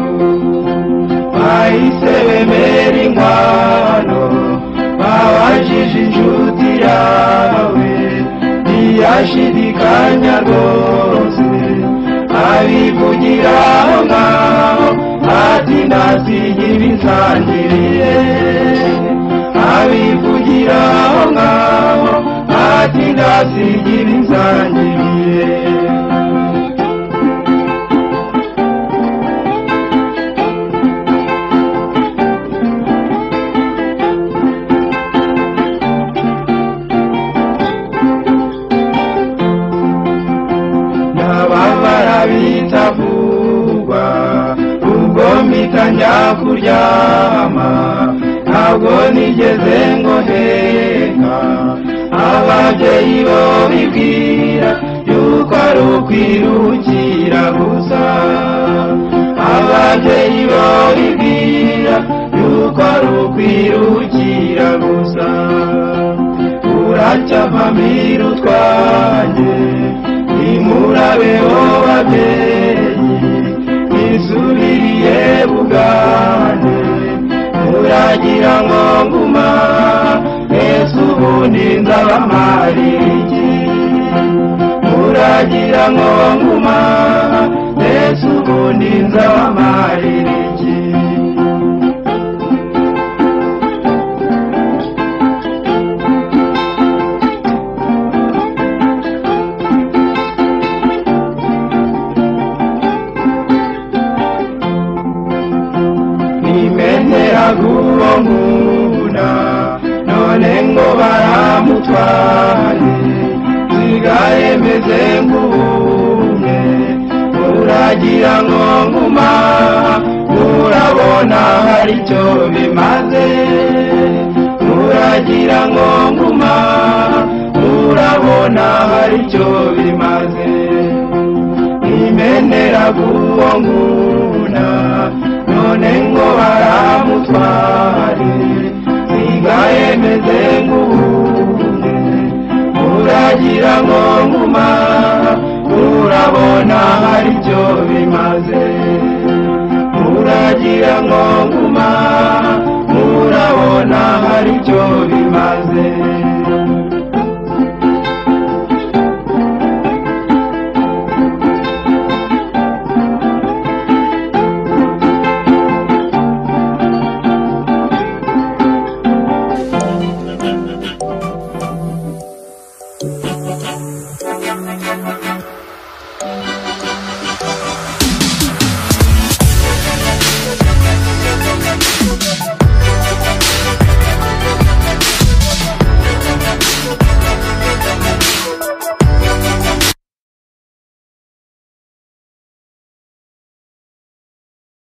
Bahise bemera inkwano, babajije inshuti yawe, ntiyashidikanya rwose, abivugira aho ngaho, ati ndasigira ibinsangiriye. Abivugira aho ngaho, ati ndasigira ibinsangiriye. Bitavugwa ubwo mpitanya kuryama, ntabwo nigeze ngo heka. Ababyeyi bo bibwira yuko ari ukwiruhukira gusa. Ababyeyi bo bibwira yuko ari ukwiruhukira gusa. Uracyavamira utwanjye, nimurabeho babyeyi, nisubiriye bugane, muragira ngo nguma, ese ubundi nzabamarira iki? Muragira ngo nguma, ese ubundi nzabamarira iki? Guwo nkunda, none ngo baramutwaye, nsigaye meze nk'ubumwe. Muragira ngo nguma, murabona hari icyo bimaze. Muragira ngo nguma, murabona hari icyo bimaze. Nimenera guwo nkunda, none ngo baramutware, nsigaye meze nk'ubumwe. Muragira ngo nguma, murabona hari icyo bimaze. Muragira ngo nguma, murabona hari icyo bimaze.